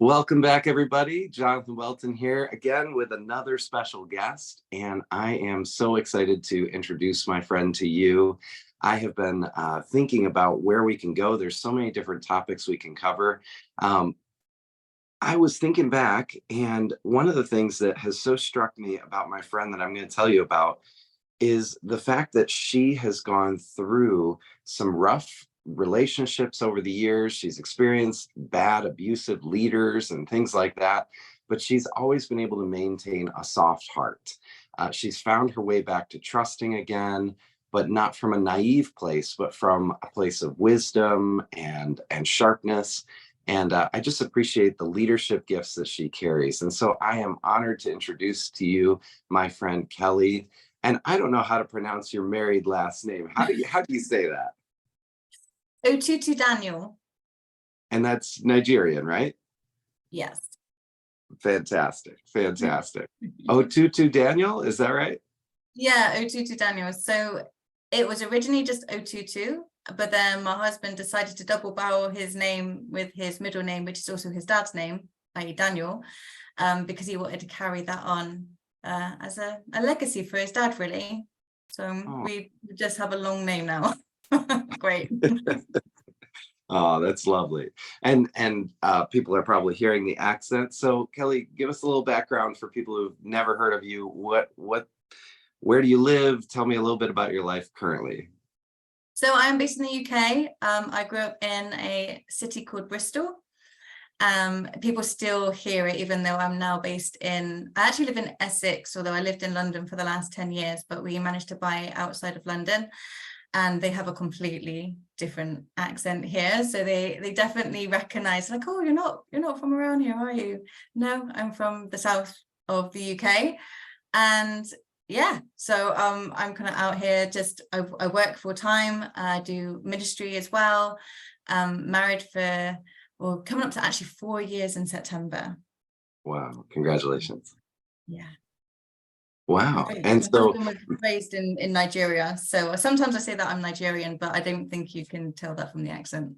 Welcome back, everybody. Jonathan Welton here again with another special guest, and I am so excited to introduce my friend to you. I have been thinking about where we can go. There's so many different topics we can cover. I was thinking back, and one of the things that has so struck me about my friend that I'm going to tell you about is the fact that she has gone through some rough relationships over the years. She's experienced bad, abusive leaders and things like that, but she's always been able to maintain a soft heart. She's found her way back to trusting again, but not from a naive place, but from a place of wisdom and sharpness. And I just appreciate the leadership gifts that she carries. And so I am honored to introduce to you my friend Kelly. And I don't know how to pronounce your married last name. How do you say that? Otutu Daniel. And that's Nigerian, right? Yes. Fantastic. Otutu Daniel, is that right? Yeah, Otutu Daniel. So it was originally just Otutu, but then my husband decided to double barrel his name with his middle name, which is also his dad's name, i.e. Daniel, because he wanted to carry that on as a legacy for his dad, really. So we just have a long name now. Great. Oh, that's lovely. And people are probably hearing the accent. So Kelly, give us a little background for people who've never heard of you. Where do you live? Tell me a little bit about your life currently. So I'm based in the UK. I grew up in a city called Bristol. People still hear it, even though I'm now based I actually live in Essex, although I lived in London for the last 10 years, but we managed to buy outside of London. And they have a completely different accent here, so they definitely recognize, like, oh, you're not from around here, are you? No, I'm from the south of the UK. And yeah, so I'm kind of out here, just I work full time. I do ministry as well. Married for, well, coming up to actually 4 years in September. Wow, congratulations. Yeah. Wow. Right. And so I was raised in Nigeria, so sometimes I say that I'm Nigerian, but I don't think you can tell that from the accent.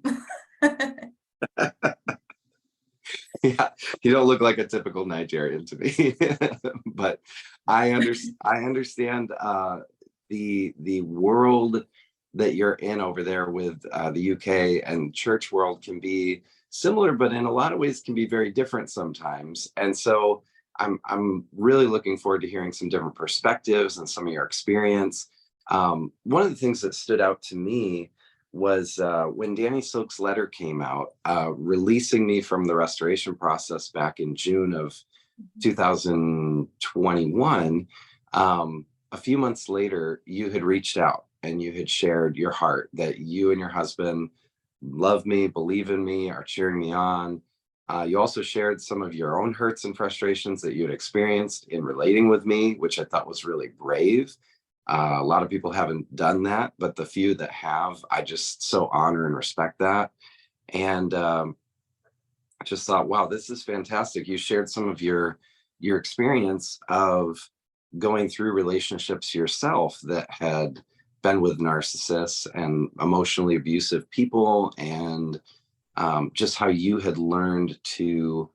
yeah, you don't look like a typical Nigerian to me. But I understand the world that you're in over there with the UK, and church world can be similar, but in a lot of ways can be very different sometimes. And so I'm really looking forward to hearing some different perspectives and some of your experience. One of the things that stood out to me was when Danny Silk's letter came out, releasing me from the restoration process back in June of 2021. A few months later, you had reached out and you had shared your heart that you and your husband love me, believe in me, are cheering me on. You also shared some of your own hurts and frustrations that you had experienced in relating with me, which I thought was really brave. A lot of people haven't done that, but the few that have, I just so honor and respect that. And I just thought, wow, this is fantastic. You shared some of your experience of going through relationships yourself that had been with narcissists and emotionally abusive people, and just how you had learned to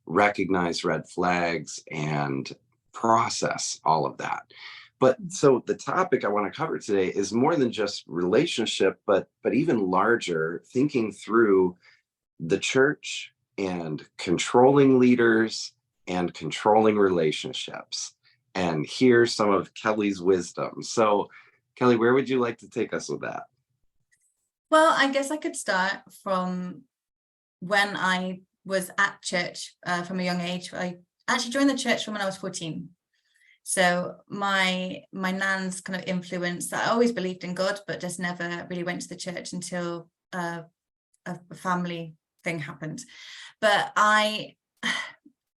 recognize red flags and process all of that. But so the topic I want to cover today is more than just relationship, but even larger, thinking through the church and controlling leaders and controlling relationships. And here's some of Kelly's wisdom. So Kelly, where would you like to take us with that? Well, I guess I could start from when I was at church from a young age. I actually joined the church from when I was 14. So my nan's kind of influence, I always believed in God, but just never really went to the church until a family thing happened. But I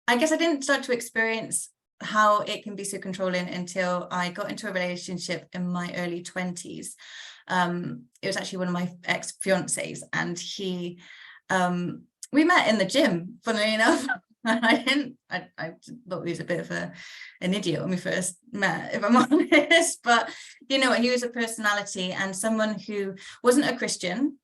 guess I didn't start to experience how it can be so controlling until I got into a relationship in my early 20s. It was actually one of my ex-fiancés, and we met in the gym, funnily enough. I thought he was a bit of an idiot when we first met, if I'm honest, but you know, he was a personality and someone who wasn't a Christian,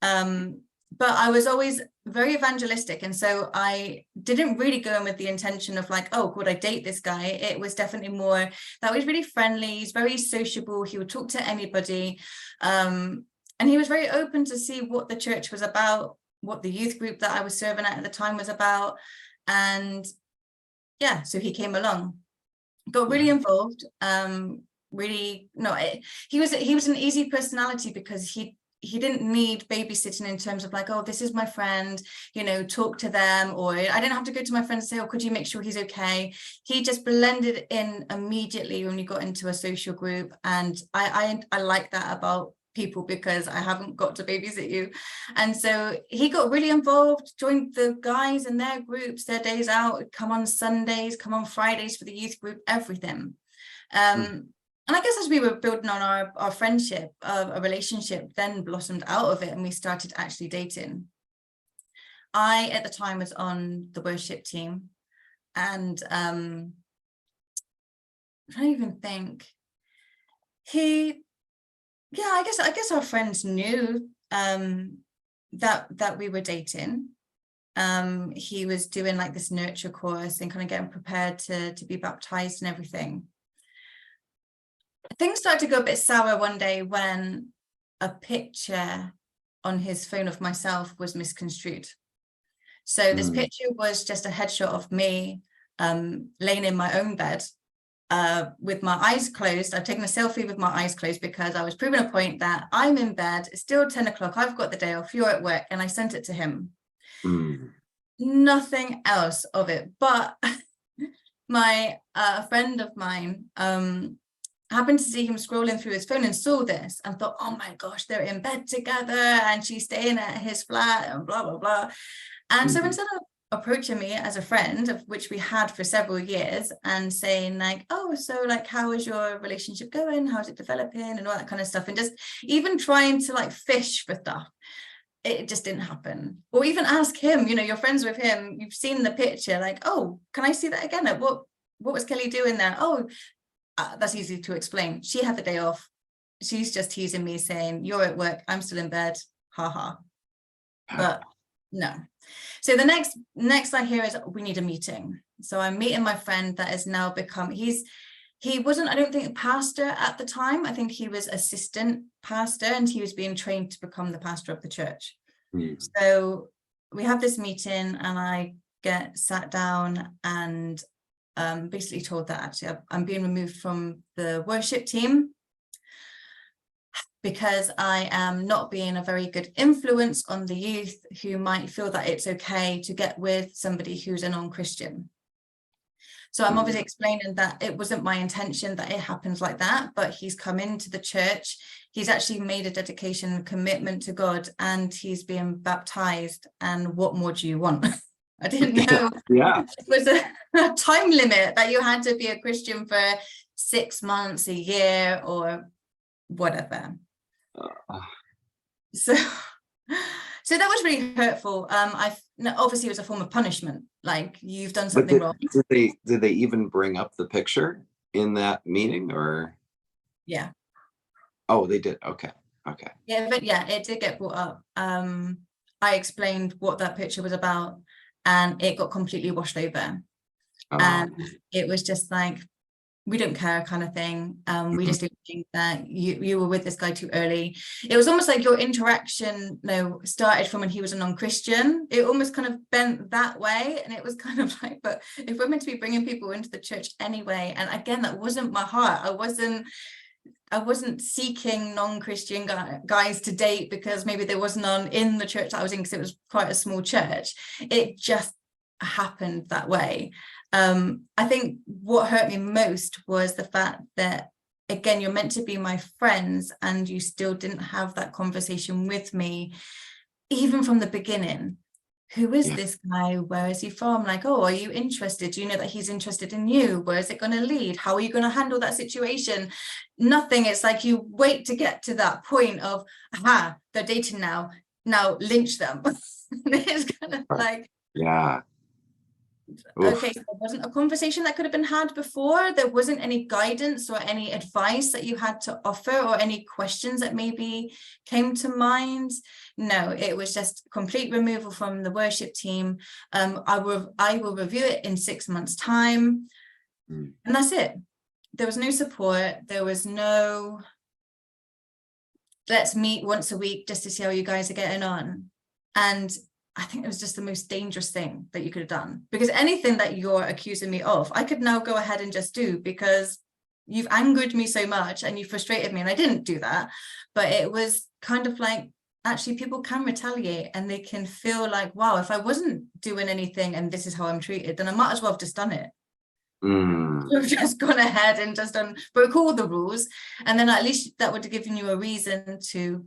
but I was always very evangelistic, and so I didn't really go in with the intention of like, oh, would I date this guy? It was definitely more that was really friendly. He's very sociable. He would talk to anybody. And he was very open to see what the church was about, what the youth group that I was serving at the time was about. And yeah, so he came along, got really involved. Really, no, he was an easy personality because he didn't need babysitting in terms of like, oh, this is my friend, you know, talk to them, or I didn't have to go to my friend and say, oh, could you make sure he's okay? He just blended in immediately when we got into a social group. And I like that about people, because I haven't got to babysit you. And so he got really involved, joined the guys in their groups, their days out, come on Sundays, come on Fridays for the youth group, everything. And I guess as we were building on our friendship, a relationship then blossomed out of it, and we started actually dating. I, at the time, was on the worship team, and I don't even think I guess our friends knew that we were dating. He was doing like this nurture course and kind of getting prepared to be baptized and everything. Things started to go a bit sour one day when a picture on his phone of myself was misconstrued. So this picture was just a headshot of me laying in my own bed with my eyes closed. I've taken a selfie with my eyes closed because I was proving a point that I'm in bed, it's still 10 o'clock, I've got the day off, you're at work, and I sent it to him. Nothing else of it. But my friend of mine happened to see him scrolling through his phone and saw this and thought, oh my gosh, they're in bed together and she's staying at his flat and blah, blah, blah. And so instead of approaching me as a friend, of which we had for several years, and saying like, oh, so like, how is your relationship going? How's it developing? And all that kind of stuff. And just even trying to like fish for stuff, it just didn't happen. Or even ask him, you know, you're friends with him, you've seen the picture, like, oh, can I see that again? Like, what was Kelly doing there? Oh, that's easy to explain. She had the day off. She's just teasing me, saying, you're at work, I'm still in bed, haha. But no. So the next I hear is, we need a meeting. So I'm meeting my friend that has now become, he wasn't, I don't think, a pastor at the time. I think he was assistant pastor, and he was being trained to become the pastor of the church. So we have this meeting, and I get sat down and basically told that actually I'm being removed from the worship team because I am not being a very good influence on the youth, who might feel that it's okay to get with somebody who's a non-Christian. So I'm obviously explaining that it wasn't my intention that it happens like that, but he's come into the church, he's actually made a dedication and commitment to God, and he's being baptized, and what more do you want? I didn't know it was a time limit that you had to be a Christian for 6 months, a year, or whatever. So that was really hurtful. Obviously it was a form of punishment, like, you've done something wrong. Did they even bring up the picture in that meeting, or? Yeah. Oh, they did. Okay. Yeah, but yeah, it did get brought up. I explained what that picture was about, and it got completely washed over. And it was just like, we don't care kind of thing. We just didn't think that you were with this guy too early. It was almost like your interaction, started from when he was a non-Christian. It almost kind of bent that way, and it was kind of like, but if we're meant to be bringing people into the church anyway, and again, that wasn't my heart. I wasn't seeking non-Christian guys to date because maybe there was none in the church that I was in, because it was quite a small church. It just happened that way. I think what hurt me most was the fact that, again, you're meant to be my friends, and you still didn't have that conversation with me, even from the beginning. Who is this guy? Where is he from? Like, oh, are you interested? Do you know that he's interested in you? Where is it going to lead? How are you going to handle that situation? Nothing. It's like you wait to get to that point of, aha, they're dating now lynch them. It's kind of like, Oof. Okay, so there wasn't a conversation that could have been had before. There wasn't any guidance or any advice that you had to offer, or any questions that maybe came to mind. No, it was just complete removal from the worship team. I will review it in 6 months' time, Mm. and that's it. There was no support. There was no, let's meet once a week just to see how you guys are getting on. And I think it was just the most dangerous thing that you could have done, because anything that you're accusing me of, I could now go ahead and just do, because you've angered me so much and you frustrated me. And I didn't do that, but it was kind of like, actually people can retaliate, and they can feel like, wow, if I wasn't doing anything and this is how I'm treated, then I might as well have just done it. Mm. We've just gone ahead and just broke all the rules, and then at least that would have given you a reason to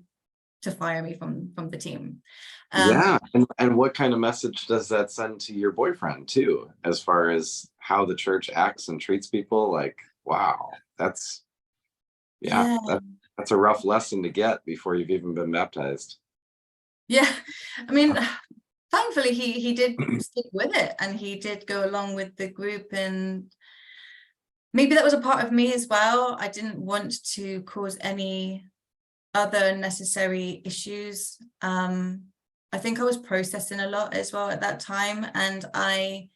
fire me from the team. Yeah. And what kind of message does that send to your boyfriend too, as far as how the church acts and treats people? Like, wow, that's, yeah, Yeah, that's a rough lesson to get before you've even been baptized. yeah. I mean, thankfully he did stick with it, and he did go along with the group, and maybe that was a part of me as well. I didn't want to cause any other unnecessary issues. I think I was processing a lot as well at that time, and I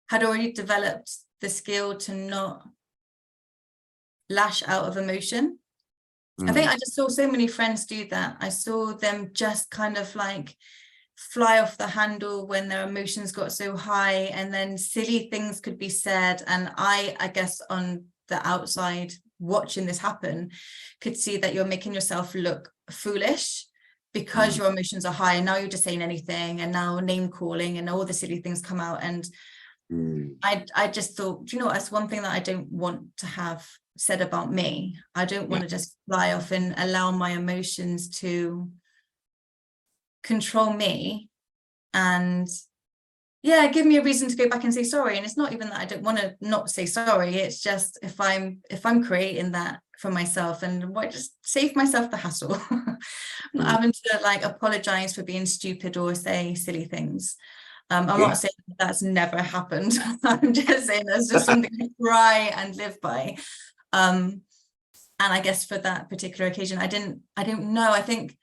had already developed the skill to not lash out of emotion. I think Mm. I just saw so many friends do that. I saw them just kind of like fly off the handle when their emotions got so high, and then silly things could be said. And I guess on the outside watching this happen, could see that you're making yourself look foolish because Mm. your emotions are high, and now you're just saying anything, and now name calling and all the silly things come out. And Mm. I just thought, you know, that's one thing that I don't want to have said about me. I don't Yeah. want to just fly off and allow my emotions to control me, and yeah, give me a reason to go back and say sorry. And it's not even that I don't want to not say sorry, it's just if I'm creating that for myself, and why just save myself the hassle. I'm not Mm. having to like apologize for being stupid or say silly things. I'm Yeah. not saying that's never happened. I'm just saying that's just something to try and live by. And I guess for that particular occasion, I don't know. I think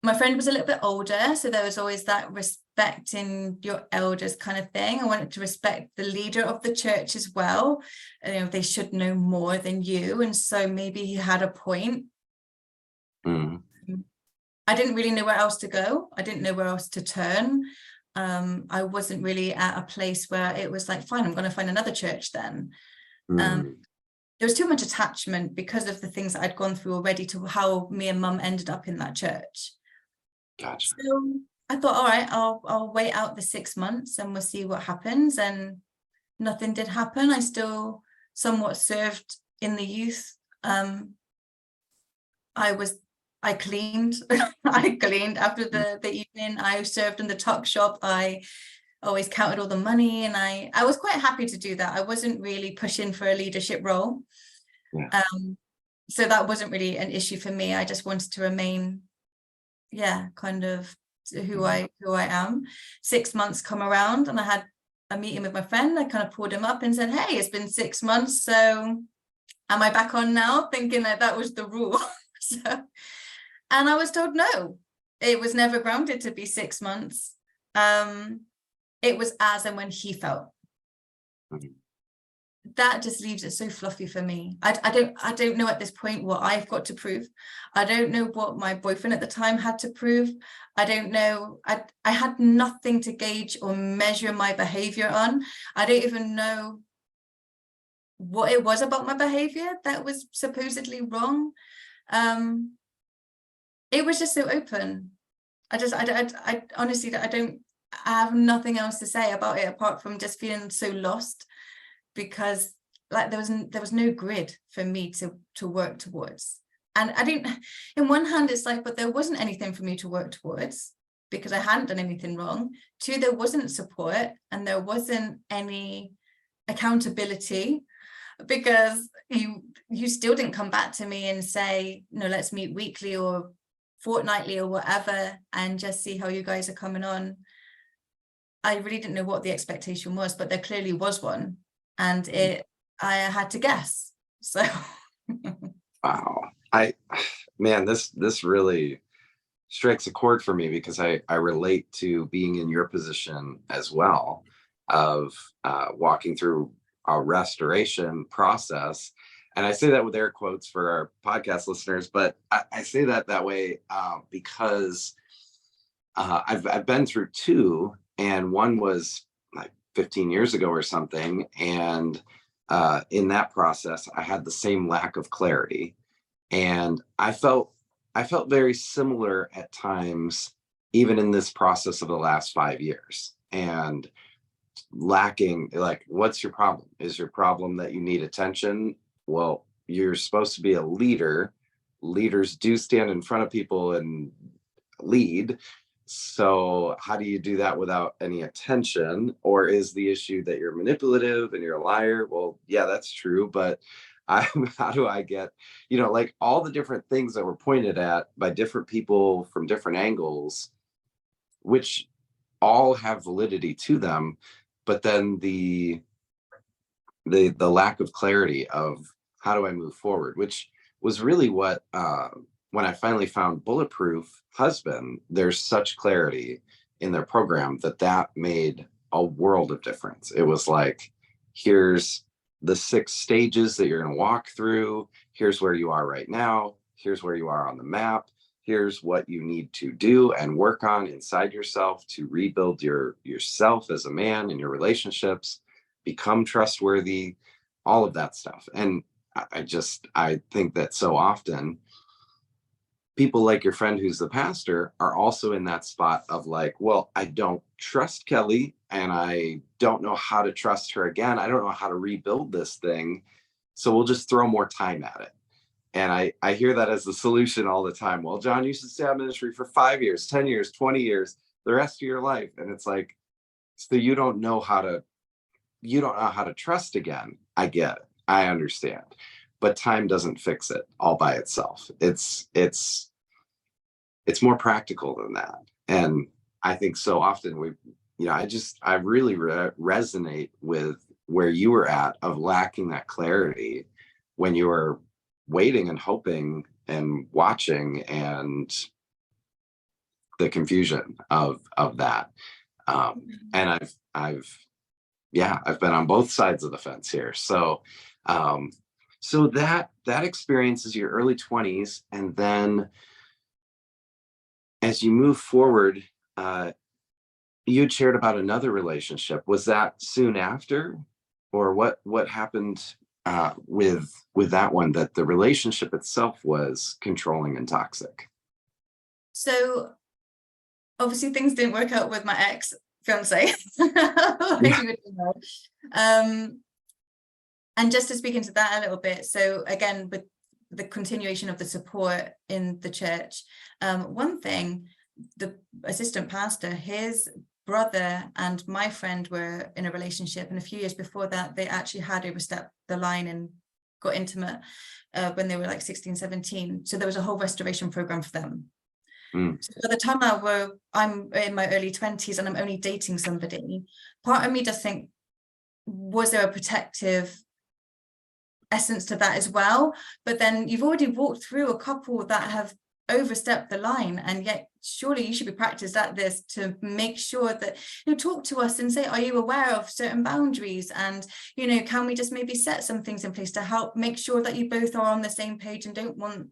my friend was a little bit older, so there was always that respecting your elders kind of thing. I wanted to respect the leader of the church as well. You know, they should know more than you, and so maybe he had a point. Mm. I didn't really know where else to go. I didn't know where else to turn. I wasn't really at a place where it was like, fine, I'm going to find another church then. Mm. There was too much attachment because of the things that I'd gone through already to how me and mum ended up in that church. Gotcha. So I thought, all right, I'll wait out the 6 months and we'll see what happens. And nothing did happen. I still somewhat served in the youth. I cleaned. I cleaned after the evening. I served in the tuck shop. I always counted all the money, and I was quite happy to do that. I wasn't really pushing for a leadership role. Yeah. So that wasn't really an issue for me. I just wanted to remain, kind of who I am. 6 months come around, and I had a meeting with my friend. I kind of pulled him up and said, hey, it's been 6 months, so am I back on now? Thinking that was the rule. And I was told no, it was never grounded to be 6 months. It was as and when he felt. Mhm. That just leaves it so fluffy for me. I don't know at this point what I've got to prove. I don't know what my boyfriend at the time had to prove. I don't know. I had nothing to gauge or measure my behavior on. I don't even know what it was about my behavior that was supposedly wrong. It was just so open. I honestly, I have nothing else to say about it apart from just feeling so lost, because like there was no grid for me to work towards. And I didn't, in one hand it's like, but there wasn't anything for me to work towards because I hadn't done anything wrong. Two, there wasn't support and there wasn't any accountability, because you still didn't come back to me and say, no, let's meet weekly or fortnightly or whatever and just see how you guys are coming on. I really didn't know what the expectation was, but there clearly was one, and I had to guess. So Wow. Man, this really strikes a chord for me, because I relate to being in your position as well, of walking through a restoration process. And I say that with air quotes for our podcast listeners, but I say that way because I've been through two, and one was like 15 years ago or something. And in that process, I had the same lack of clarity, and I felt very similar at times, even in this process of the last 5 years, and lacking, like, what's your problem? Is your problem that you need attention? Well, you're supposed to be a leader. Leaders do stand in front of people and lead. So how do you do that without any attention? Or is the issue that you're manipulative and you're a liar? Well, yeah, that's true, but how do I get, like, all the different things that were pointed at by different people from different angles, which all have validity to them, but then the lack of clarity of how do I move forward, which was really what when I finally found Bulletproof Husband, there's such clarity in their program that made a world of difference. It was like, here's the 6 stages that you're going to walk through. Here's where you are right now. Here's where you are on the map. Here's what you need to do and work on inside yourself to rebuild yourself as a man in your relationships, become trustworthy, all of that stuff. And I think that so often people like your friend who's the pastor are also in that spot of like, well, I don't trust Kelly, and I don't know how to trust her again. I don't know how to rebuild this thing. So we'll just throw more time at it. And I hear that as the solution all the time. Well, John, you should stay out of ministry for 5 years, 10 years, 20 years, the rest of your life. And it's like, so you don't know how to trust again. I get it. I understand. But time doesn't fix it all by itself. It's more practical than that. And I think so often I really resonate with where you were at, of lacking that clarity when you were waiting and hoping and watching, and the confusion of that. And I've been on both sides of the fence here. So that experience is your early 20s, and then as you move forward, you had shared about another relationship. Was that soon after, or what happened with that one, that the relationship itself was controlling and toxic? So obviously things didn't work out with my ex fiance. And just to speak into that a little bit, so again, with the continuation of the support in the church, one thing, the assistant pastor, his brother and my friend were in a relationship, and a few years before that they actually had overstepped the line and got intimate when they were like 16, 17. So there was a whole restoration program for them. So by the time I'm in my early 20s and I'm only dating somebody, part of me does think, was there a protective essence to that as well? But then you've already walked through a couple that have overstepped the line, and yet surely you should be practiced at this to make sure that talk to us and say, are you aware of certain boundaries, and can we just maybe set some things in place to help make sure that you both are on the same page and don't want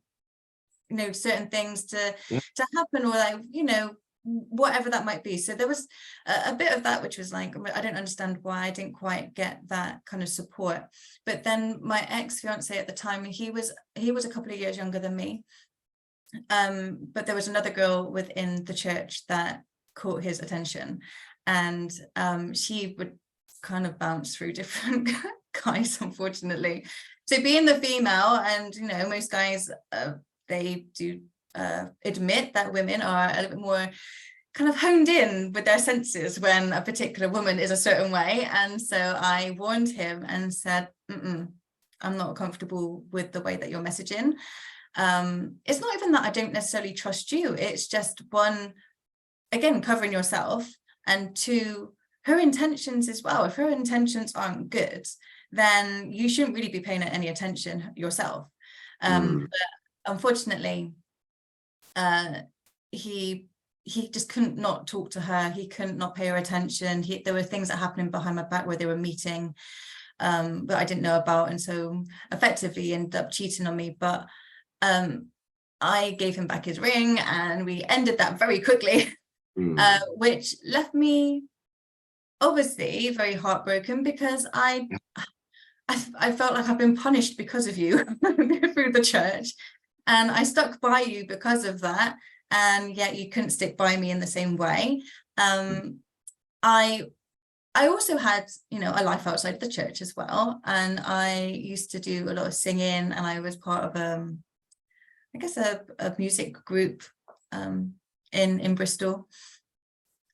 certain things to happen, or like whatever that might be. So there was a bit of that which was like, I don't understand why I didn't quite get that kind of support. But then my ex-fiance at the time, he was a couple of years younger than me, but there was another girl within the church that caught his attention, and she would kind of bounce through different guys, unfortunately. So being the female, and most guys they do admit that women are a little bit more kind of honed in with their senses when a particular woman is a certain way. And so I warned him and said, I'm not comfortable with the way that you're messaging. It's not even that I don't necessarily trust you. It's just, one, again, covering yourself, and two, her intentions as well. If her intentions aren't good, then you shouldn't really be paying any attention yourself. But unfortunately, he just couldn't not talk to her. He couldn't not pay her attention. There were things that happening behind my back where they were meeting, but I didn't know about, and so effectively he ended up cheating on me. But I gave him back his ring, and we ended that very quickly, which left me obviously very heartbroken, because I felt like I've been punished because of you through the church, and I stuck by you because of that, and yet you couldn't stick by me in the same way. I also had, you know, a life outside the church as well, and I used to do a lot of singing, and I was part of I guess a music group in Bristol.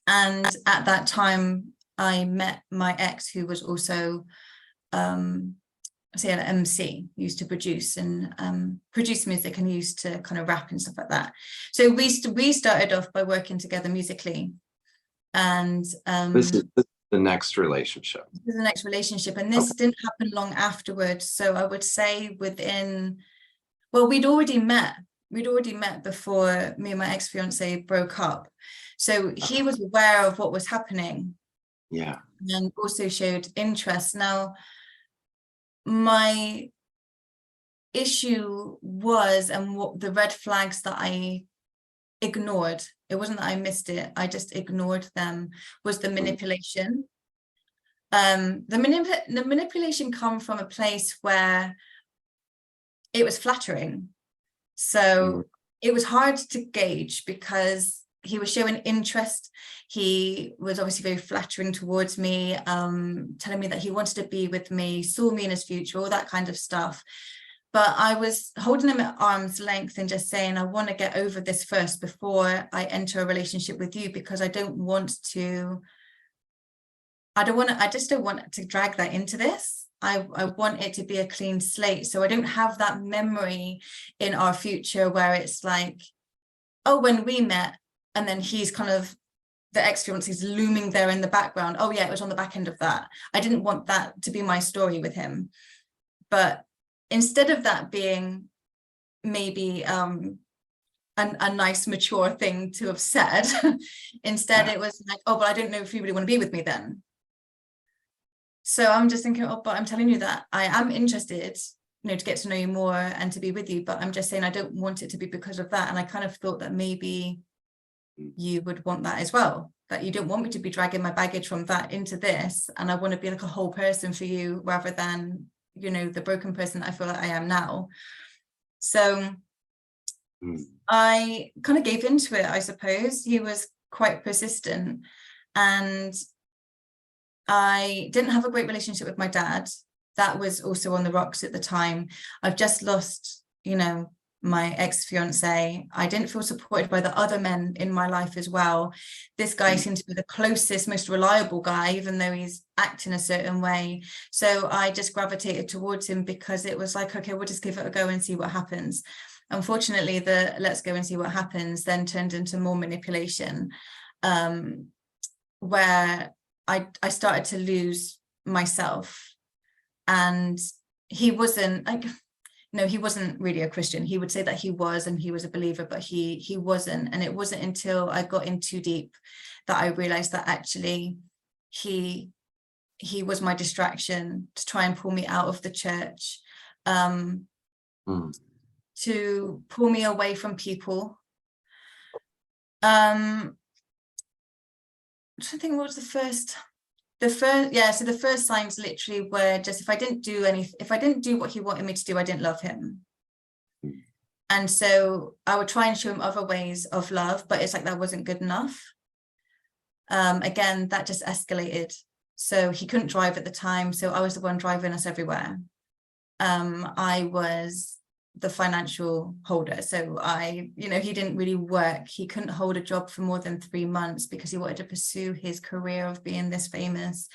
And at that time I met my ex, who was also say an MC, used to produce music, and used to kind of rap and stuff like that. So we started off by working together musically, and this is the next relationship. This is the next relationship, and this didn't happen long afterwards. So I would say we'd already met before me and my ex-fiance broke up. So he was aware of what was happening. Yeah. And also showed interest. Now, my issue was, and what the red flags that I ignored, it wasn't that I missed it, I just ignored them, was the manipulation. The manipulation come from a place where it was flattering. So it was hard to gauge, because he was showing interest. He was obviously very flattering towards me, telling me that he wanted to be with me, saw me in his future, all that kind of stuff. But I was holding him at arm's length and just saying, I want to get over this first before I enter a relationship with you, because I just don't want to drag that into this. I want it to be a clean slate, so I don't have that memory in our future where it's like, oh, when we met, and then he's kind of, the ex-fiance is looming there in the background. Oh yeah, it was on the back end of that. I didn't want that to be my story with him. But instead of that being maybe a nice mature thing to have said, instead it was like, oh, but I don't know if you really want to be with me then. So I'm just thinking, oh, but I'm telling you that I am interested, you know, to get to know you more and to be with you, but I'm just saying I don't want it to be because of that. And I kind of thought that maybe you would want that as well, that you don't want me to be dragging my baggage from that into this, and I want to be like a whole person for you, rather than, you know, the broken person that I feel like I am now. So I kind of gave into it, I suppose. He was quite persistent, and I didn't have a great relationship with my dad. That was also on the rocks at the time. I've just lost, you know, my ex-fiance. I didn't feel supported by the other men in my life as well. This guy seemed to be the closest, most reliable guy, even though he's acting a certain way. So I just gravitated towards him, because it was like, okay, we'll just give it a go and see what happens. Unfortunately, the let's go and see what happens then turned into more manipulation, where I started to lose myself. And he wasn't like, no, he wasn't really a Christian. He would say that he was, and he was a believer, but he wasn't. And it wasn't until I got in too deep that I realized that actually he was my distraction to try and pull me out of the church, to pull me away from people. I'm trying to think, what was the first signs literally were just, if I didn't do what he wanted me to do, I didn't love him. And so I would try and show him other ways of love, but it's like that wasn't good enough. Again, that just escalated. So he couldn't drive at the time, so I was the one driving us everywhere. I was the financial holder, so he didn't really work. He couldn't hold a job for more than 3 months because he wanted to pursue his career of being this famous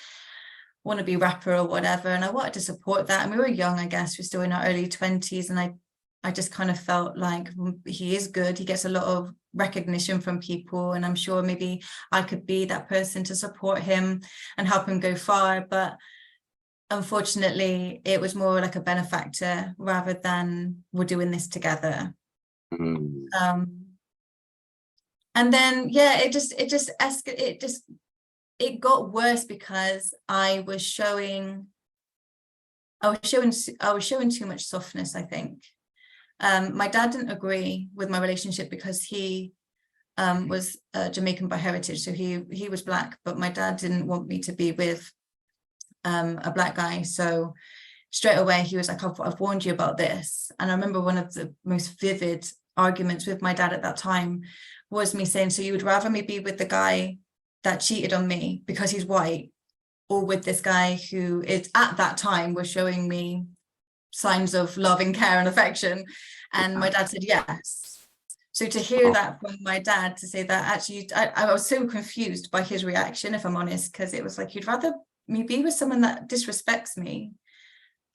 wannabe rapper or whatever, and I wanted to support that. And we were young, I guess, we're still in our early 20s, and I just kind of felt like he is good, he gets a lot of recognition from people, and I'm sure maybe I could be that person to support him and help him go far. But unfortunately, it was more like a benefactor rather than we're doing this together. And then it got worse because I was showing too much softness, I think. My dad didn't agree with my relationship because he was Jamaican by heritage, so he was Black, but my dad didn't want me to be with a Black guy. So straight away he was like, I've warned you about this. And I remember one of the most vivid arguments with my dad at that time was me saying, so you would rather me be with the guy that cheated on me because he's white, or with this guy who is at that time was showing me signs of love and care and affection? And my dad said yes. So to hear that from my dad, to say that, actually I was so confused by his reaction, if I'm honest, because it was like, you'd rather me be with someone that disrespects me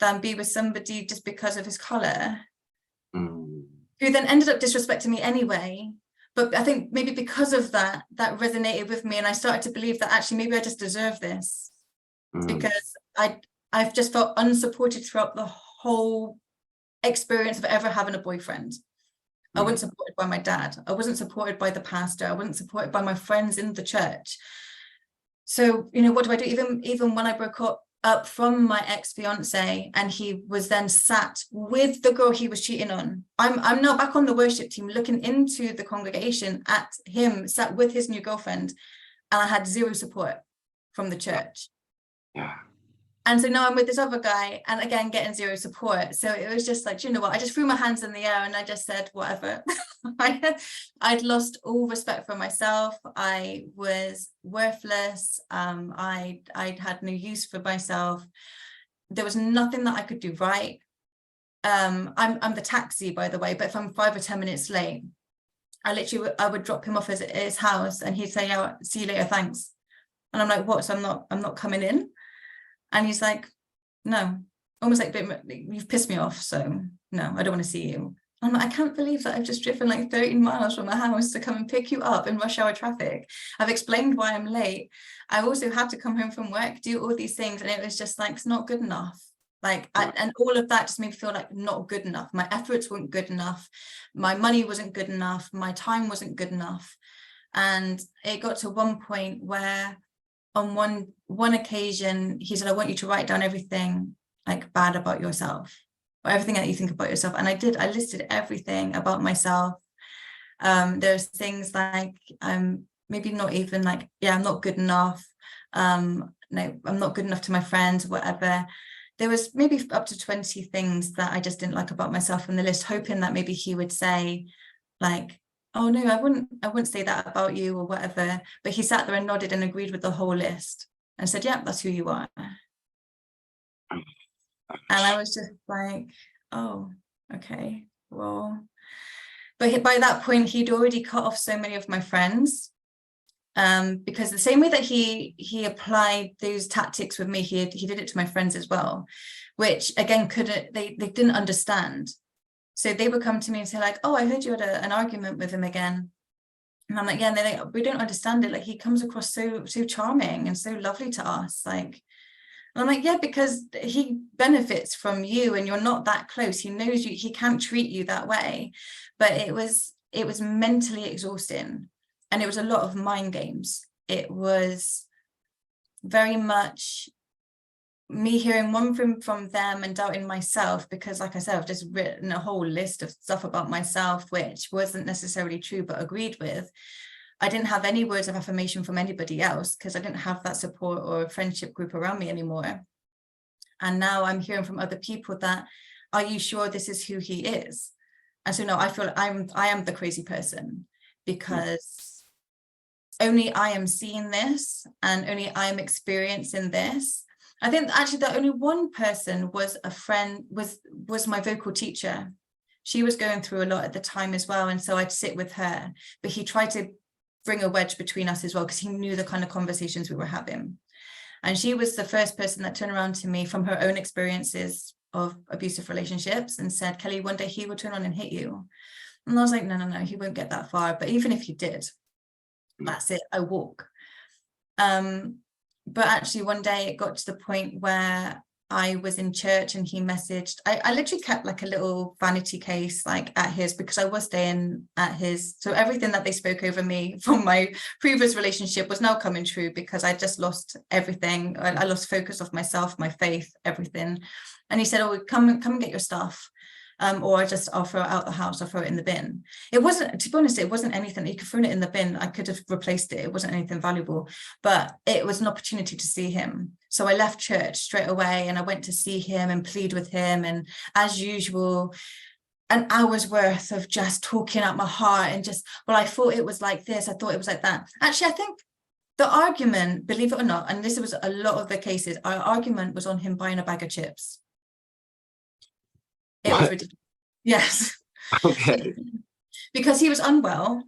than be with somebody just because of his color, who then ended up disrespecting me anyway. But I think maybe because of that resonated with me, and I started to believe that actually maybe I just deserve this, because I've just felt unsupported throughout the whole experience of ever having a boyfriend. I wasn't supported by my dad. I wasn't supported by the pastor. I wasn't supported by my friends in the church. So, what do I do? Even when I broke up from my ex-fiance, and he was then sat with the girl he was cheating on. I'm now back on the worship team looking into the congregation at him sat with his new girlfriend, and I had zero support from the church. Yeah. And so now I'm with this other guy, and again getting zero support. So it was just like, you know what, I just threw my hands in the air and I just said whatever. I'd lost all respect for myself. I was worthless. I had no use for myself. There was nothing that I could do right. I'm the taxi, by the way, but if I'm 5 or 10 minutes late, I would drop him off at his house, and he'd say, "Yeah, see you later, thanks." And I'm like, "What? So I'm not coming in?" And he's like, "No," almost like, "You've pissed me off, so no, I don't want to see you." I'm like, I can't believe that I've just driven like 13 miles from my house to come and pick you up in rush hour traffic. I've explained why I'm late. I also had to come home from work, do all these things. And it was just like, it's not good enough. And all of that just made me feel like not good enough. My efforts weren't good enough. My money wasn't good enough. My time wasn't good enough. And it got to one point where on one occasion, he said, "I want you to write down everything like bad about yourself, or everything that you think about yourself." And I did. I listed everything about myself. There's things like maybe not even like, yeah, I'm not good enough. No, I'm not good enough to my friends, whatever. There was maybe up to 20 things that I just didn't like about myself on the list, hoping that maybe he would say like, "Oh no, I wouldn't say that about you," or whatever. But he sat there and nodded and agreed with the whole list and said, "Yeah, that's who you are." And I was just like, "Oh, okay, well." But by that point, he'd already cut off so many of my friends, because the same way that he applied those tactics with me, he did it to my friends as well, which again they didn't understand. So they would come to me and say like, "Oh, I heard you had an argument with him again." And I'm like, "Yeah," and they're like, "We don't understand it. Like, he comes across so charming and so lovely to us." Like, and I'm like, "Yeah, because he benefits from you and you're not that close. He knows you, he can't treat you that way." But it was mentally exhausting. And it was a lot of mind games. It was very much me hearing one from them and doubting myself, because like I said, I've just written a whole list of stuff about myself which wasn't necessarily true but agreed with. I didn't have any words of affirmation from anybody else because I didn't have that support or friendship group around me anymore. And now I'm hearing from other people that, "Are you sure this is who he is?" And so no, I feel I am the crazy person, because only I am seeing this and only I am experiencing this. I think actually that only one person was a friend, was my vocal teacher. She was going through a lot at the time as well, and so I'd sit with her, but he tried to bring a wedge between us as well because he knew the kind of conversations we were having. And she was the first person that turned around to me from her own experiences of abusive relationships and said, "Kelly, one day he will turn on and hit you." And I was like, no, he won't get that far. But even if he did, that's it, I walk. But actually one day it got to the point where I was in church and he messaged, I literally kept like a little vanity case like at his, because I was staying at his. So everything that they spoke over me from my previous relationship was now coming true, because I just lost everything. I lost focus of myself, my faith, everything. And he said, oh, come and get your stuff. Or I'll throw it out the house, I'll throw it in the bin. It wasn't, to be honest, it wasn't anything. You could throw it in the bin. I could have replaced it. It wasn't anything valuable, but it was an opportunity to see him. So I left church straight away and I went to see him and plead with him. And as usual, an hour's worth of just talking out my heart and just, well, I thought it was like this, I thought it was like that. Actually, I think the argument, believe it or not, and this was a lot of the cases, our argument was on him buying a bag of chips. It was ridiculous. Yes. Okay. Because he was unwell.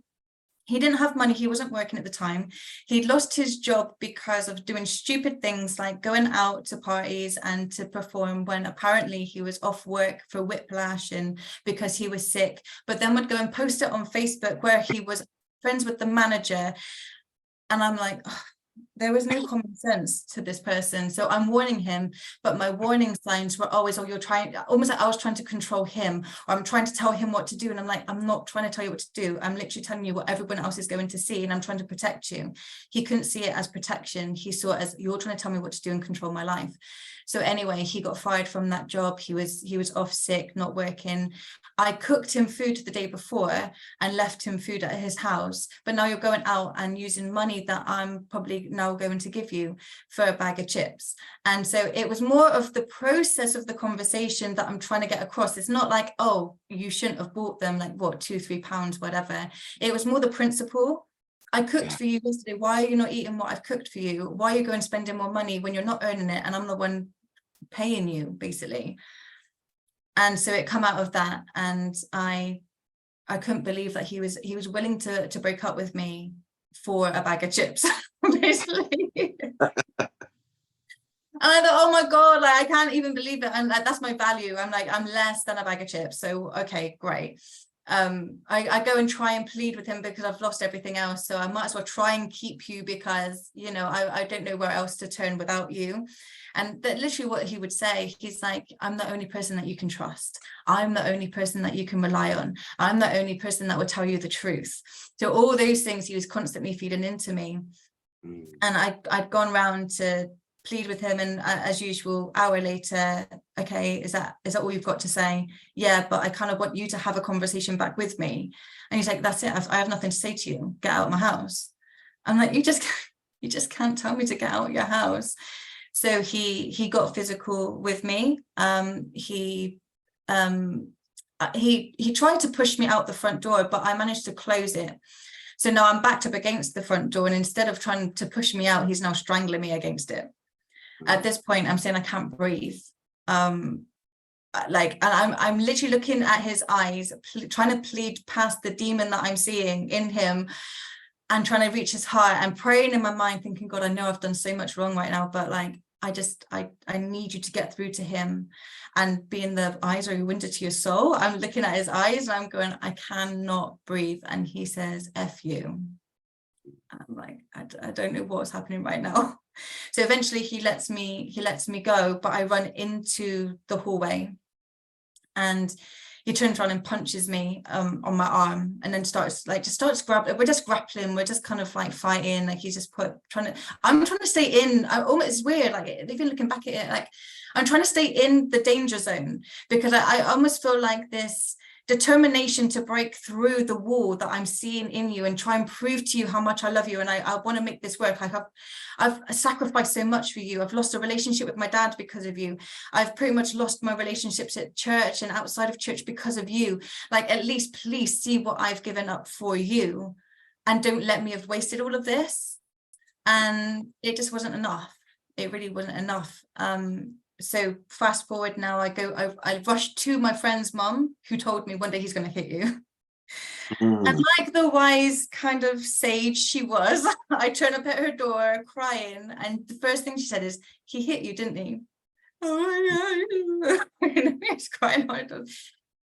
He didn't have money. He wasn't working at the time. He'd lost his job because of doing stupid things like going out to parties and to perform when apparently he was off work for whiplash and because he was sick, but then would go and post it on Facebook where he was friends with the manager. And I'm like, oh, there was no common sense to this person. So I'm warning him, but my warning signs were always, oh, you're trying, almost like I was trying to control him, or I'm trying to tell him what to do. And I'm like, I'm not trying to tell you what to do. I'm literally telling you what everyone else is going to see. And I'm trying to protect you. He couldn't see it as protection. He saw it as, you're trying to tell me what to do and control my life. So anyway, he got fired from that job. He was off sick, not working. I cooked him food the day before and left him food at his house. But now you're going out and using money that I'm probably now going to give you for a bag of chips. And so it was more of the process of the conversation that I'm trying to get across. It's not like, oh, you shouldn't have bought them, like what, £2-3, whatever. It was more the principle. I cooked for you yesterday. Why are you not eating what I've cooked for you? Why are you going spending more money when you're not earning it and I'm the one paying you, basically? And so it come out of that, and I couldn't believe that he was willing to break up with me for a bag of chips, basically. And I thought, oh my God, like I can't even believe it. And like, that's my value. I'm like, I'm less than a bag of chips. So okay, great. I go and try and plead with him because I've lost everything else. So I might as well try and keep you because, you know, I don't know where else to turn without you. And that literally what he would say, he's like, I'm the only person that you can trust. I'm the only person that you can rely on. I'm the only person that will tell you the truth. So all those things he was constantly feeding into me. And I'd gone round to plead with him, and as usual, hour later, okay, is that all you've got to say? Yeah, but I kind of want you to have a conversation back with me. And he's like, that's it, I have nothing to say to you, get out of my house. I'm like, you just can't tell me to get out of your house. So he got physical with me. He tried to push me out the front door, but I managed to close it. So now I'm backed up against the front door, and instead of trying to push me out, he's now strangling me against it. At this point, I'm saying I can't breathe. And I'm literally looking at his eyes, trying to plead past the demon that I'm seeing in him, and trying to reach his heart and praying in my mind, thinking, God, I know I've done so much wrong right now, but like, I need you to get through to him. And being the eyes are your window to your soul, I'm looking at his eyes and I'm going, I cannot breathe. And he says, F you. I'm like, I don't know what's happening right now. So eventually he lets me go, but I run into the hallway and he turns around and punches me on my arm, and then starts grappling. We're just grappling. We're just kind of like fighting. Like he's just I'm trying to stay in. It's weird. Like even looking back at it, like I'm trying to stay in the danger zone because I almost feel like this determination to break through the wall that I'm seeing in you and try and prove to you how much I love you. And I want to make this work. I've sacrificed so much for you. I've lost a relationship with my dad because of you. I've pretty much lost my relationships at church and outside of church because of you. Like, at least please see what I've given up for you and don't let me have wasted all of this. And it just wasn't enough. It really wasn't enough. So fast forward now, I rushed to my friend's mum, who told me one day he's going to hit you. And like the wise kind of sage she was, I turn up at her door crying, and the first thing she said is, he hit you, didn't he? Oh my God. He's crying hard.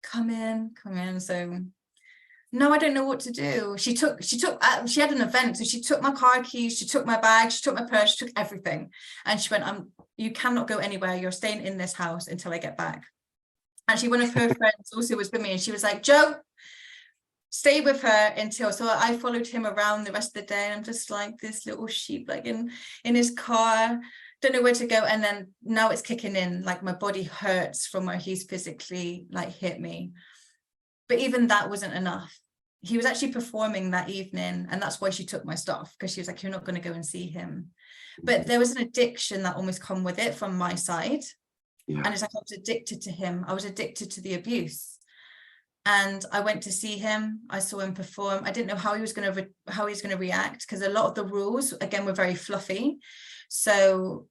Come in. So no, I don't know what to do. She had an event, so she took my car keys, she took my bag, she took my purse, she took everything. And she went, you cannot go anywhere. You're staying in this house until I get back. Actually, one of her friends also was with me, and she was like, Joe, stay with her until. So I followed him around the rest of the day, and I'm just like this little sheep, like in his car, don't know where to go. And then now it's kicking in, like my body hurts from where he's physically like hit me. But even that wasn't enough. He was actually performing that evening, and that's why she took my stuff, because she was like, you're not going to go and see him. But there was an addiction that almost come with it from my side. Yeah. And it's like I was addicted to him. I was addicted to the abuse. And I went to see him. I saw him perform. I didn't know how he was going to react, because a lot of the rules, again, were very fluffy. So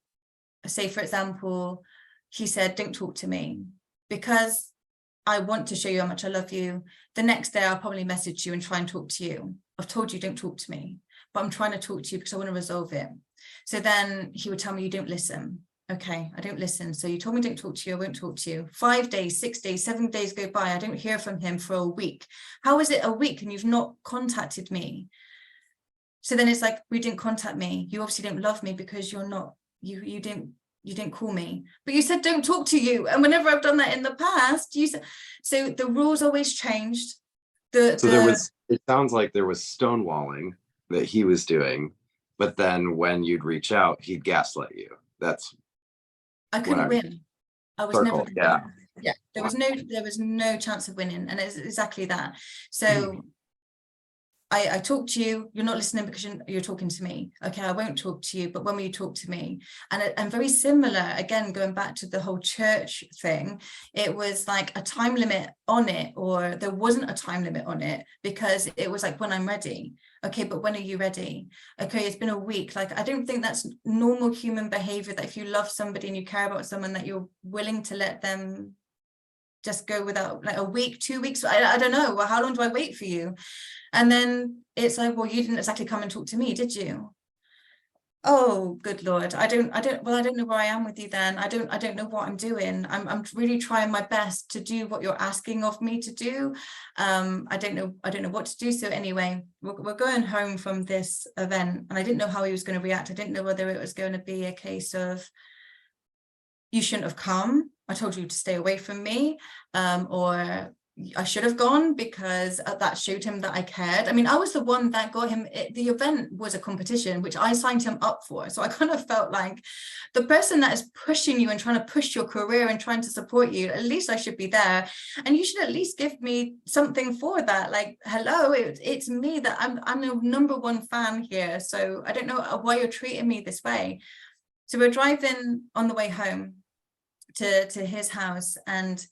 say, for example, he said, don't talk to me, because I want to show you how much I love you. The next day, I'll probably message you and try and talk to you. I've told you, don't talk to me, but I'm trying to talk to you because I want to resolve it. So then he would tell me, you don't listen. Okay, I don't listen. So you told me don't talk to you, I won't talk to you. 5 days, 6 days, 7 days go by. I don't hear from him for a week. How is it a week and you've not contacted me? So then it's like, we didn't contact me. You obviously don't love me because you're not, you didn't call me, but you said don't talk to you. And whenever I've done that in the past, you said, so the rules always changed. It sounds like there was stonewalling that he was doing, but then when you'd reach out, he'd gaslight you. I couldn't win. I was never gonna yeah. win. Yeah, there was no chance of winning, and it's exactly that. So I talk to you, you're not listening because you're talking to me. Okay, I won't talk to you, but when will you talk to me? And very similar, again, going back to the whole church thing, it was like a time limit on it, or there wasn't a time limit on it, because it was like, when I'm ready. Okay, but when are you ready? Okay, it's been a week. Like, I don't think that's normal human behavior, that if you love somebody and you care about someone, that you're willing to let them just go without, like, a week, 2 weeks. I don't know. Well, how long do I wait for you? And then it's like, well, you didn't exactly come and talk to me, did you? Oh, good Lord. I don't know where I am with you then. I don't know what I'm doing. I'm really trying my best to do what you're asking of me to do. I don't know what to do. So anyway, we're going home from this event, and I didn't know how he was going to react. I didn't know whether it was going to be a case of, you shouldn't have come, I told you to stay away from me, or I should have gone, because that showed him that I cared. I mean, I was the one that got him, the event was a competition, which I signed him up for. So I kind of felt like the person that is pushing you and trying to push your career and trying to support you, at least I should be there. And you should at least give me something for that. Like, hello, it's me, that I'm the #1 fan here. So I don't know why you're treating me this way. So we're driving on the way home to his house, and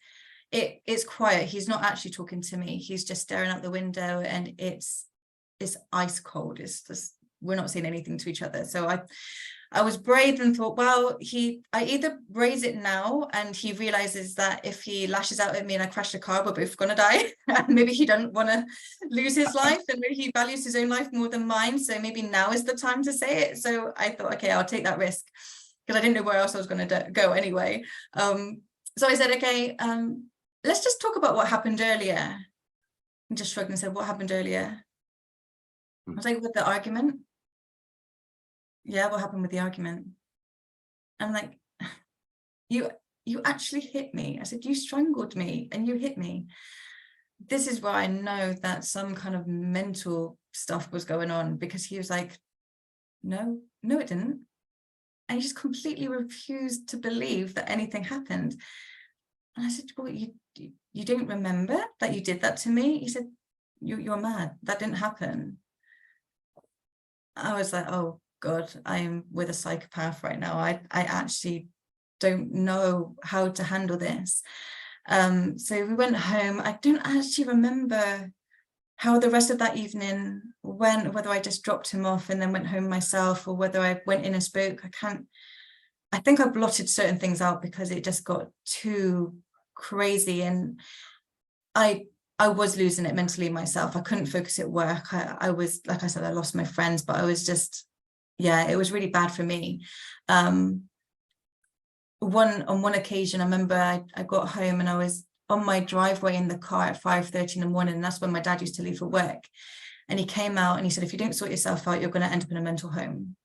it's quiet. He's not actually talking to me. He's just staring out the window, and it's ice cold. It's just, we're not saying anything to each other. So I was brave and thought, well, I either raise it now and he realizes that if he lashes out at me and I crash the car, we're both gonna die. And maybe he doesn't want to lose his life, and maybe he values his own life more than mine. So maybe now is the time to say it. So I thought, okay, I'll take that risk, because I didn't know where else I was going to go anyway. So I said, okay, let's just talk about what happened earlier. And just shrugged and said, what happened earlier? I was like, with the argument. Yeah, what happened with the argument? I'm like, you actually hit me. I said, you strangled me and you hit me. This is where I know that some kind of mental stuff was going on, because he was like, no, it didn't. And he just completely refused to believe that anything happened. And I said, well, you don't remember that you did that to me? He said, you're mad. That didn't happen. I was like, oh God, I am with a psychopath right now. I actually don't know how to handle this. So we went home. I don't actually remember how the rest of that evening went, whether I just dropped him off and then went home myself, or whether I went in and spoke. I think I blotted certain things out because it just got too crazy, and I was losing it mentally myself. I couldn't focus at work. I was, like I said, I lost my friends, but I was just, yeah, it was really bad for me. On one occasion, I remember I got home and I was on my driveway in the car at 5:30 in the morning, and that's when my dad used to leave for work. And he came out and he said, if you don't sort yourself out, you're going to end up in a mental home.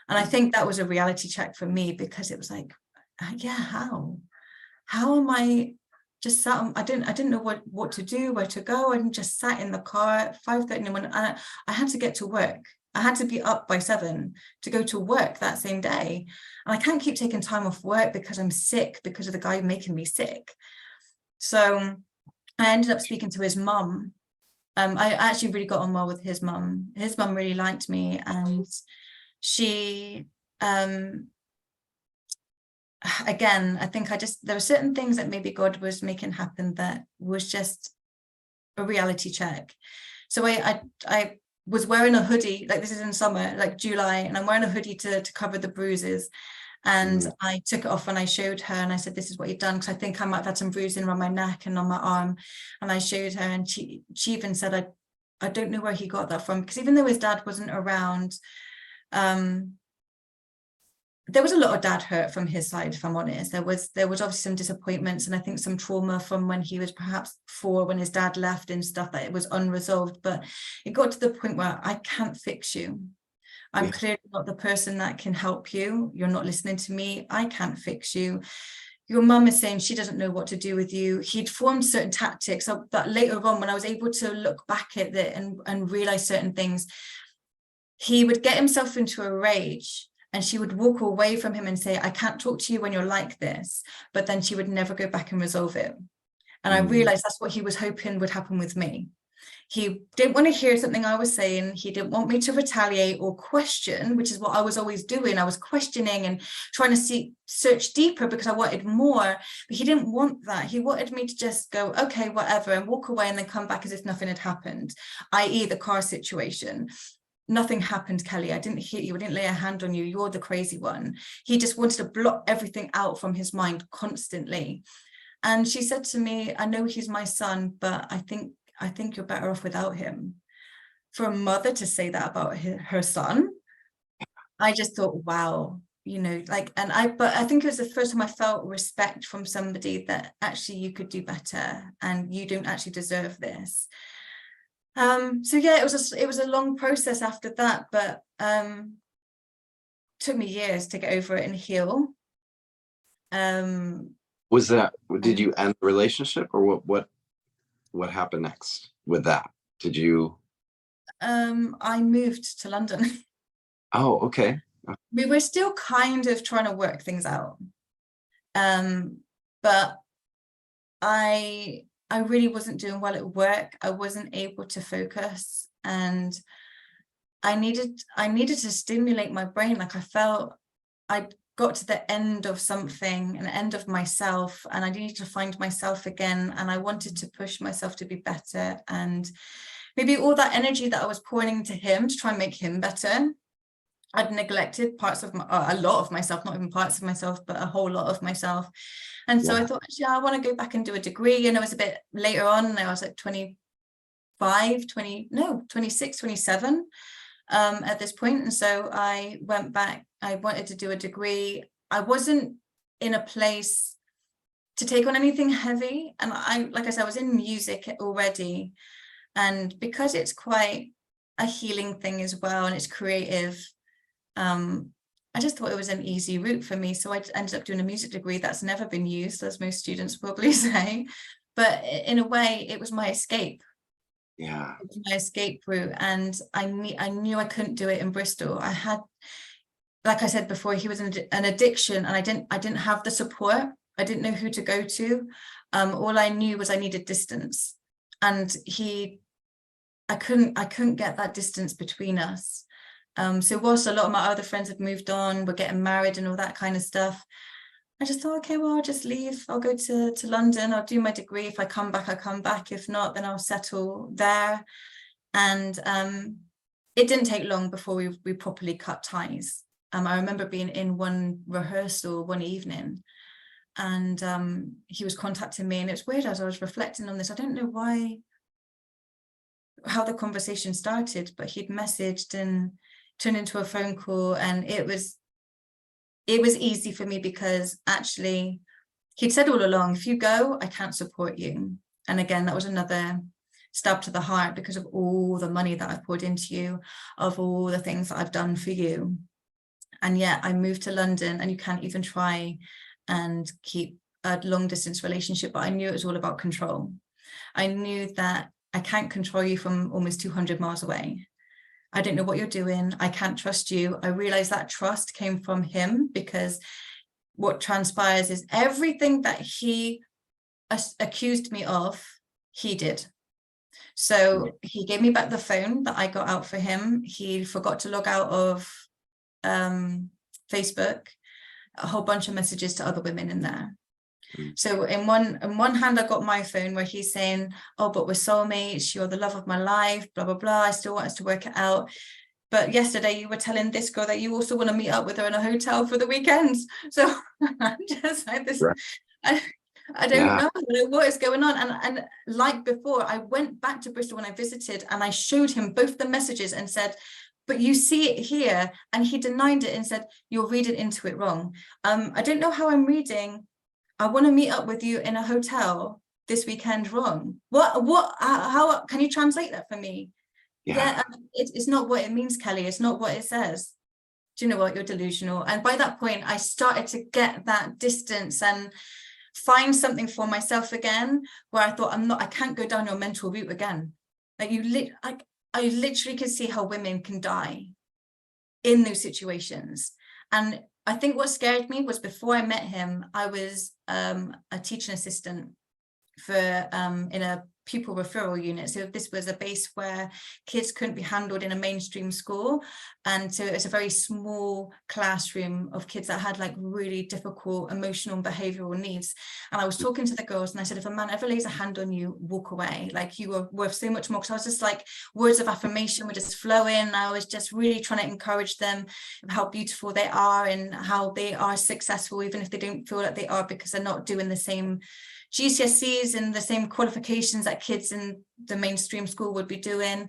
And I think that was a reality check for me, because it was like, yeah, how am I just sat I didn't know what to do, where to go, and just sat in the car at 5:30 in the morning. And I had to get to work. I had to be up by 7 to go to work that same day. And I can't keep taking time off work because I'm sick, because of the guy making me sick. So I ended up speaking to his mum. I actually really got on well with his mum. His mum really liked me, and she, again, I think there were certain things that maybe God was making happen that was just a reality check. So I was wearing a hoodie, like this is in summer, like July, and I'm wearing a hoodie to cover the bruises. And I took it off and I showed her, and I said, this is what you've done, because I think I might have had some bruising around my neck and on my arm. And I showed her, and she even said, I don't know where he got that from, because even though his dad wasn't around, there was a lot of dad hurt from his side, if I'm honest. There was obviously some disappointments, and I think some trauma from when he was perhaps 4, when his dad left and stuff, that it was unresolved. But it got to the point where I can't fix you. I'm clearly not the person that can help you. You're not listening to me. I can't fix you. Your mum is saying she doesn't know what to do with you. He'd formed certain tactics, but later on, when I was able to look back at it and realize certain things, he would get himself into a rage, and she would walk away from him and say, I can't talk to you when you're like this. But then she would never go back and resolve it. And I realized that's what he was hoping would happen with me. He didn't want to hear something I was saying. He didn't want me to retaliate or question, which is what I was always doing. I was questioning and trying to search deeper, because I wanted more. But he didn't want that. He wanted me to just go, okay, whatever, and walk away and then come back as if nothing had happened, i.e. the car situation. Nothing happened, Kelly. I didn't hit you. I didn't lay a hand on you. You're the crazy one. He just wanted to block everything out from his mind constantly. And she said to me, I know he's my son, but I think you're better off without him. For a mother to say that about her son, I just thought, wow, but I think it was the first time I felt respect from somebody, that actually you could do better and you don't actually deserve this. So yeah, it was a long process after that, but took me years to get over it and heal. Did you end the relationship, or what happened next with that? Did you? I moved to London. Oh, okay. We were still kind of trying to work things out. But I really wasn't doing well at work. I wasn't able to focus, and I needed to stimulate my brain. Like I felt I got to the end of something, an end of myself, and I needed to find myself again. And I wanted to push myself to be better, and maybe all that energy that I was pouring into him to try and make him better, I'd neglected parts of a lot of myself, not even parts of myself, but a whole lot of myself. And so I thought, actually, I want to go back and do a degree. And it was a bit later on. I was like 26, 27 at this point. And so I went back. I wanted to do a degree. I wasn't in a place to take on anything heavy. And like I said, I was in music already. And because it's quite a healing thing as well, and it's creative, I just thought it was an easy route for me. So I ended up doing a music degree that's never been used, as most students probably say. But in a way, it was my escape. Yeah. It was my escape route. And I knew I couldn't do it in Bristol. I had, like I said before, he was an addiction, and I didn't have the support. I didn't know who to go to. All I knew was I needed distance. And I couldn't get that distance between us. So whilst a lot of my other friends had moved on, were getting married and all that kind of stuff, I just thought, okay, well, I'll just leave. I'll go to London. I'll do my degree. If I come back, I come back. If not, then I'll settle there. And it didn't take long before we properly cut ties. I remember being in one rehearsal one evening, and he was contacting me, and it's weird, as I was reflecting on this, I don't know how the conversation started, but he'd messaged and turned into a phone call. And it was easy for me, because actually he'd said all along, if you go, I can't support you. And again, that was another stab to the heart, because of all the money that I've poured into you, of all the things that I've done for you. And yet I moved to London, and you can't even try and keep a long distance relationship. But I knew it was all about control. I knew that I can't control you from almost 200 miles away. I don't know what you're doing. I can't trust you. I realized that trust came from him, because what transpires is everything that he accused me of, he did. So he gave me back the phone that I got out for him. He forgot to log out of Facebook, a whole bunch of messages to other women in there. So in one hand, I got my phone where he's saying, oh, but we're soulmates, you're the love of my life, blah, blah, blah. I still want us to work it out. But yesterday you were telling this girl that you also want to meet up with her in a hotel for the weekends. So I'm just like this. Right. I don't know what is going on. And like before, I went back to Bristol when I visited, and I showed him both the messages and said, but you see it here. And he denied it and said, you're reading into it wrong. I don't know how I'm reading, I want to meet up with you in a hotel this weekend wrong. How can you translate that for me? It's not what it means, Kelly. It's not what it says. Do you know what? You're delusional. And by that point, I started to get that distance and find something for myself again, where I thought, I can't go down your mental route again. Like I literally could see how women can die in those situations. And I think what scared me was, before I met him, I was a teaching assistant for in a pupil referral unit. So this was a base where kids couldn't be handled in a mainstream school, and so it was a very small classroom of kids that had like really difficult emotional and behavioral needs. And I was talking to the girls, and I said, if a man ever lays a hand on you, walk away, like you are worth so much more. Because I was just like, words of affirmation were just flowing. I was just really trying to encourage them how beautiful they are and how they are successful, even if they don't feel like they are, because they're not doing the same GCSEs and the same qualifications that kids in the mainstream school would be doing.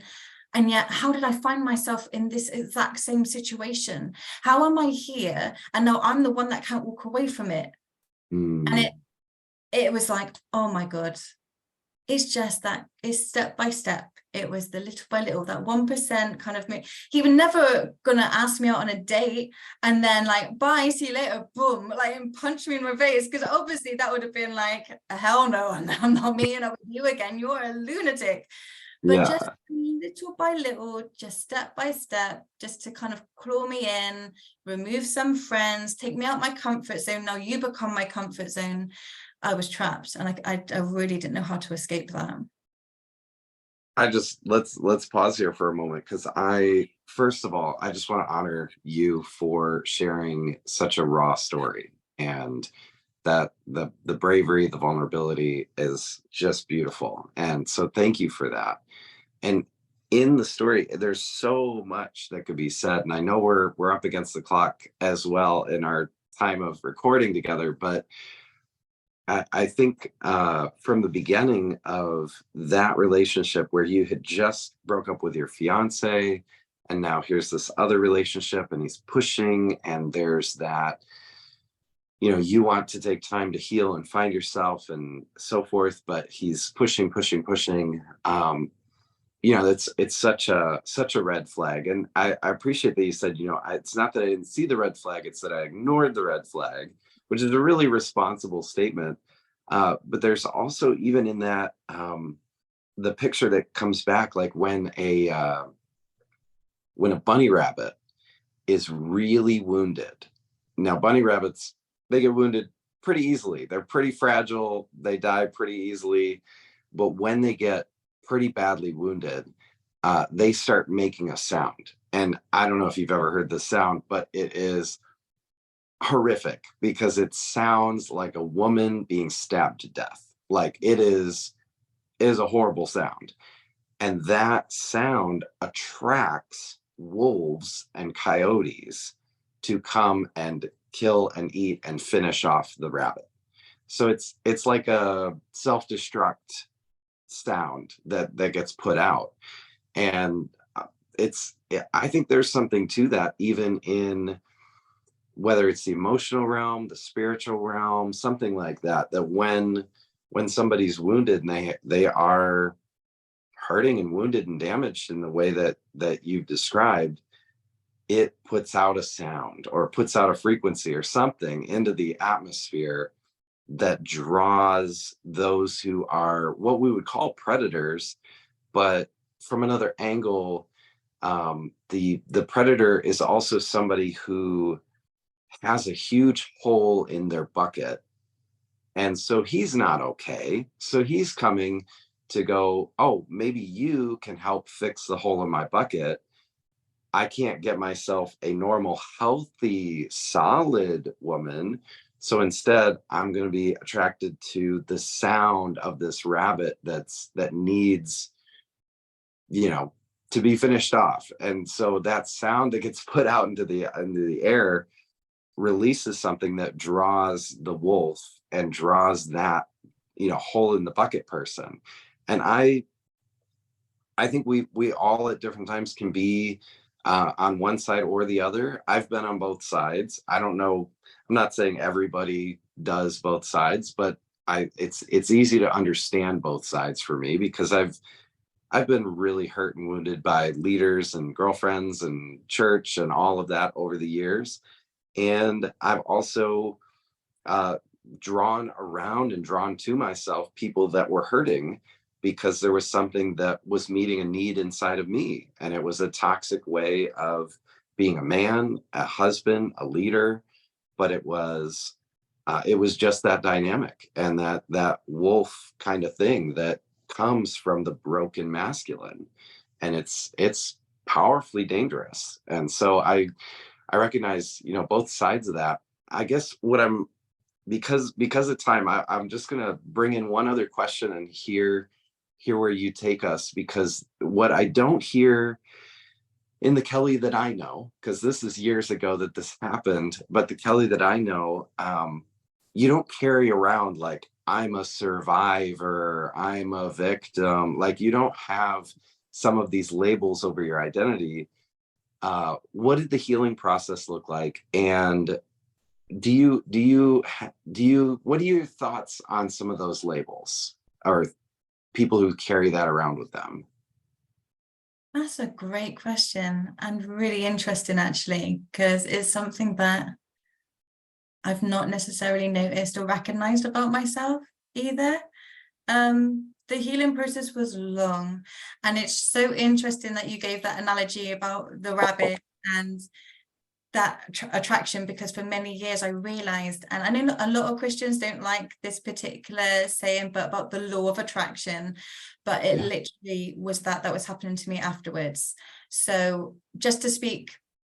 And yet, how did I find myself in this exact same situation? How am I here? And now I'm the one that can't walk away from it. And it was like, oh my God, it's just that, it's step by step. It was the little by little, that 1% kind of, he was never gonna ask me out on a date and then like, bye, see you later, boom, like, and punch me in my face. Because obviously that would have been like, hell no, and I'm not meeting up with you again, you're a lunatic. But just little by little, just step by step, just to kind of claw me in, remove some friends, take me out my comfort zone. Now you become my comfort zone. I was trapped, and I really didn't know how to escape that. Let's pause here for a moment, because first of all, I just want to honor you for sharing such a raw story, and that the bravery, the vulnerability is just beautiful. And so thank you for that. And in the story, there's so much that could be said. And I know we're up against the clock as well in our time of recording together, but I think from the beginning of that relationship, where you had just broke up with your fiance, and now here's this other relationship, and he's pushing, and there's that, you want to take time to heal and find yourself and so forth, but he's pushing. It's such a red flag. And I appreciate that you said, it's not that I didn't see the red flag, it's that I ignored the red flag, which is a really responsible statement. But there's also, even in that, the picture that comes back, like when a bunny rabbit is really wounded. Now, bunny rabbits, they get wounded pretty easily. They're pretty fragile. They die pretty easily. But when they get pretty badly wounded, they start making a sound. And I don't know if you've ever heard this sound, but it is horrific, because it sounds like a woman being stabbed to death. Like, it is a horrible sound. And that sound attracts wolves and coyotes to come and kill and eat and finish off the rabbit. So it's like a self-destruct sound that gets put out. And I think there's something to that, even in whether it's the emotional realm, the spiritual realm, something like that, that when somebody's wounded and they are hurting and wounded and damaged in the way that you've described, it puts out a sound or puts out a frequency or something into the atmosphere that draws those who are what we would call predators. But from another angle, the predator is also somebody who has a huge hole in their bucket, and so he's not okay. So he's coming to go, oh, maybe you can help fix the hole in my bucket. I can't get myself a normal, healthy, solid woman. So instead, I'm going to be attracted to the sound of this rabbit that needs, you know, to be finished off. And so that sound that gets put out into the air releases something that draws the wolf and draws that, hole in the bucket person. And I think we all at different times can be on one side or the other. I've been on both sides. I don't know. I'm not saying everybody does both sides, but it's easy to understand both sides for me, because I've been really hurt and wounded by leaders and girlfriends and church and all of that over the years. And I've also drawn around and drawn to myself people that were hurting, because there was something that was meeting a need inside of me. And it was a toxic way of being a man, a husband, a leader. But it was just that dynamic and that wolf kind of thing that comes from the broken masculine. And it's powerfully dangerous. And so I recognize, both sides of that. I guess what I'm, because of time, I'm just gonna bring in one other question and hear where you take us, because what I don't hear in the Kelly that I know, because this is years ago that this happened, but the Kelly that I know, you don't carry around like, I'm a survivor, I'm a victim. Like, you don't have some of these labels over your identity. What did the healing process look like? And what are your thoughts on some of those labels, or people who carry that around with them? That's a great question, and really interesting, actually, because it's something that I've not necessarily noticed or recognized about myself either. The healing process was long, and it's so interesting that you gave that analogy about the rabbit and that attraction, because for many years I realized, and I know a lot of Christians don't like this particular saying, but about the law of attraction, but it literally was that was happening to me afterwards. So just to speak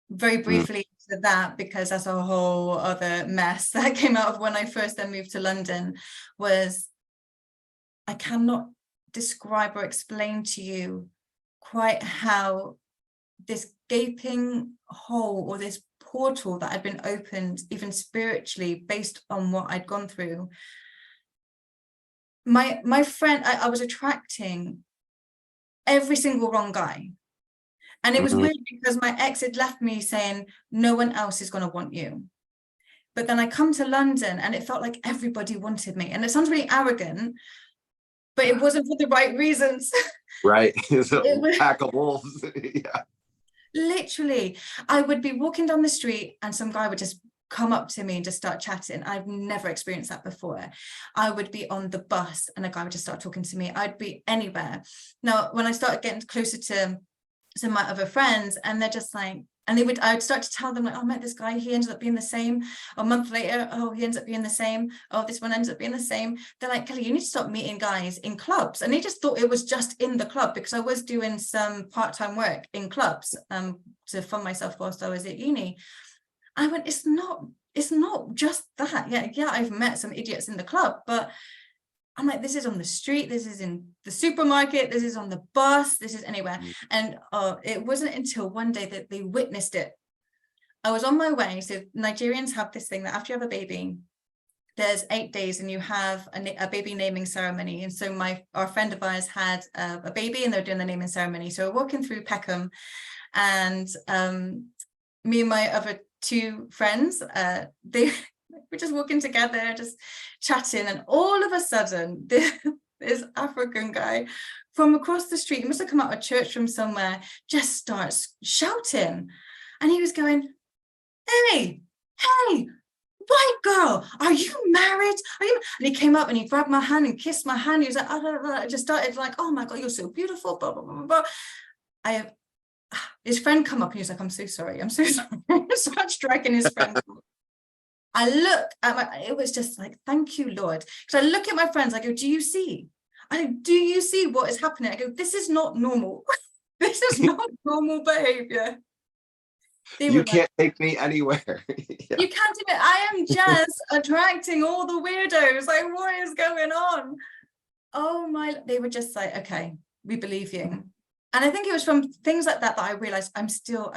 very Mm, briefly to that, because that's a whole other mess that came out of when I first then moved to London, was I cannot describe or explain to you quite how this gaping hole, or this portal that had been opened even spiritually based on what I'd gone through. My friend, I was attracting every single wrong guy. And it was mhm. weird, because my ex had left me saying, no one else is going to want you. But then I come to London and it felt like everybody wanted me. And it sounds really arrogant, but it wasn't for the right reasons. Right. It's a It was pack of wolves. Yeah. literally, I would be walking down the street and some guy would just come up to me and just start chatting. I've never experienced that before. I would be on the bus and a guy would just start talking to me. I'd be anywhere. Now, when I started getting closer to some of my other friends, and they're just like, and I would start to tell them, like, oh, I met this guy, he ended up being the same. A month later, oh, he ends up being the same. Oh, this one ends up being the same. They're like, Kelly, you need to stop meeting guys in clubs. And they just thought it was just in the club, because I was doing some part-time work in clubs to fund myself whilst I was at uni. I went, it's not just that. Yeah, I've met some idiots in the club, but I'm like, this is on the street, this is in the supermarket, this is on the bus, this is anywhere. And it wasn't until one day that they witnessed it. I was on my way. So Nigerians have this thing that after you have a baby, there's 8 days and you have a baby naming ceremony. And so our friend of ours had a baby and they're doing the naming ceremony. So we're walking through Peckham, and me and my other two friends. They were just walking together, just chatting, and all of a sudden, this African guy from across the street, he must have come out of church from somewhere, just starts shouting. And he was going, hey, white girl, are you married? Are you? And he came up and he grabbed my hand and kissed my hand. He was like, I just started like, oh my God, you're so beautiful, blah, blah, blah, blah. His friend come up and he was like, I'm so sorry. Started striking his friend. I look at it was just like, thank you, Lord. Because I look at my friends, I go, do you see what is happening? I go, this is not normal. This is not normal behavior. You can't take me anywhere. Yeah. You can't do it. I am just attracting all the weirdos. Like, what is going on? Oh my, they were just like, okay, we believe you. And I think it was from things like that I realized I'm still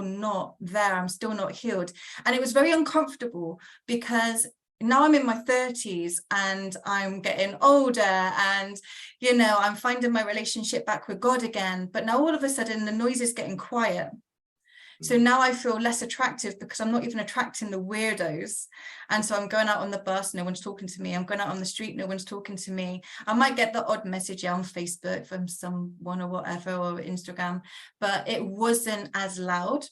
not there. I'm still not healed. And it was very uncomfortable because now I'm in my 30s and I'm getting older and, I'm finding my relationship back with God again. But now all of a sudden the noise is getting quiet. So now I feel less attractive because I'm not even attracting the weirdos. And so I'm going out on the bus, no one's talking to me. I'm going out on the street, no one's talking to me. I might get the odd message on Facebook from someone or whatever, or Instagram, but it wasn't as loud.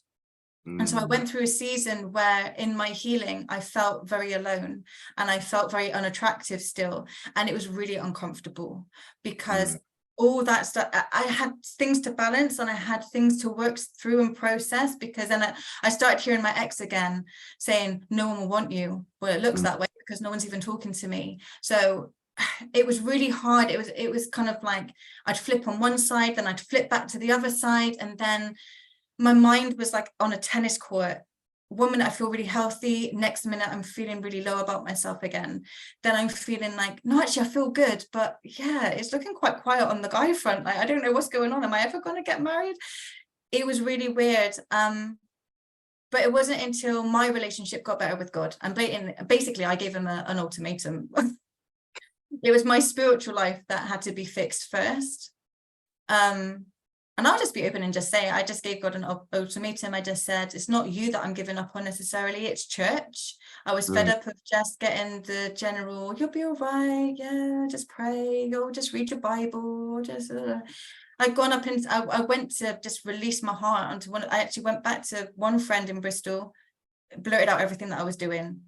And so I went through a season where in my healing, I felt very alone and I felt very unattractive still. And it was really uncomfortable because all that stuff, I had things to balance and I had things to work through and process, because then I started hearing my ex again saying, no one will want you. Well, it looks that way because no one's even talking to me. So it was really hard. It was kind of like I'd flip on one side, then I'd flip back to the other side. And then my mind was like on a tennis court. 1 minute I feel really healthy, next minute I'm feeling really low about myself again. Then I'm feeling like, no, actually I feel good, but yeah, it's looking quite quiet on the guy front. Like, I don't know what's going on. Am I ever going to get married? It was really weird. But it wasn't until my relationship got better with God, and basically I gave him an ultimatum. It was my spiritual life that had to be fixed first. And I'll just be open and just say, I just gave God an ultimatum. I just said, it's not you that I'm giving up on necessarily, it's church. I was fed up of just getting the general, you'll be all right, yeah, just pray, you'll just read your Bible, just... I'd gone up and I went to just release my heart onto one. I actually went back to one friend in Bristol, blurted out everything that I was doing.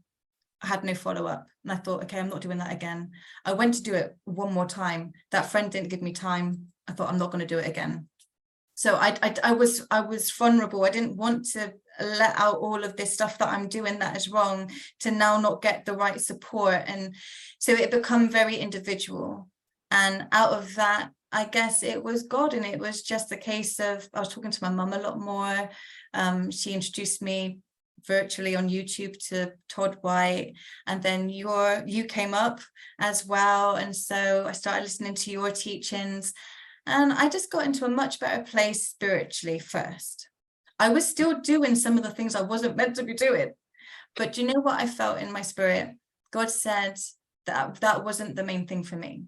I had no follow-up. And I thought, okay, I'm not doing that again. I went to do it one more time. That friend didn't give me time. I thought, I'm not going to do it again. So I was vulnerable. I didn't want to let out all of this stuff that I'm doing that is wrong, to now not get the right support. And so it become very individual. And out of that, I guess it was God. And it was just a case of, I was talking to my mum a lot more. She introduced me virtually on YouTube to Todd White, and then you came up as well. And so I started listening to your teachings. And I just got into a much better place spiritually first. I was still doing some of the things I wasn't meant to be doing. But do you know what I felt in my spirit? God said that that wasn't the main thing for me.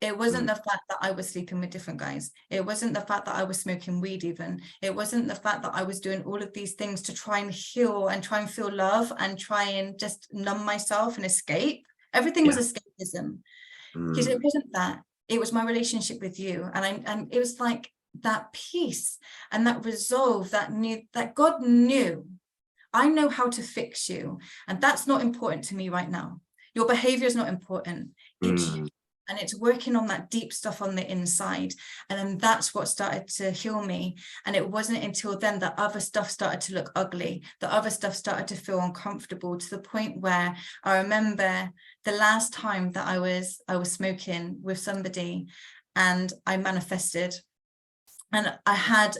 It wasn't the fact that I was sleeping with different guys. It wasn't the fact that I was smoking weed even. It wasn't the fact that I was doing all of these things to try and heal and try and feel love and try and just numb myself and escape. Everything was escapism. Because it wasn't that. It was my relationship with you. And it was like that peace and that resolve that God knew, I know how to fix you. And that's not important to me right now. Your behavior is not important. It's you. And it's working on that deep stuff on the inside. And then that's what started to heal me. And it wasn't until then that other stuff started to look ugly. The other stuff started to feel uncomfortable, to the point where I remember the last time that I was smoking with somebody, and I manifested. And I had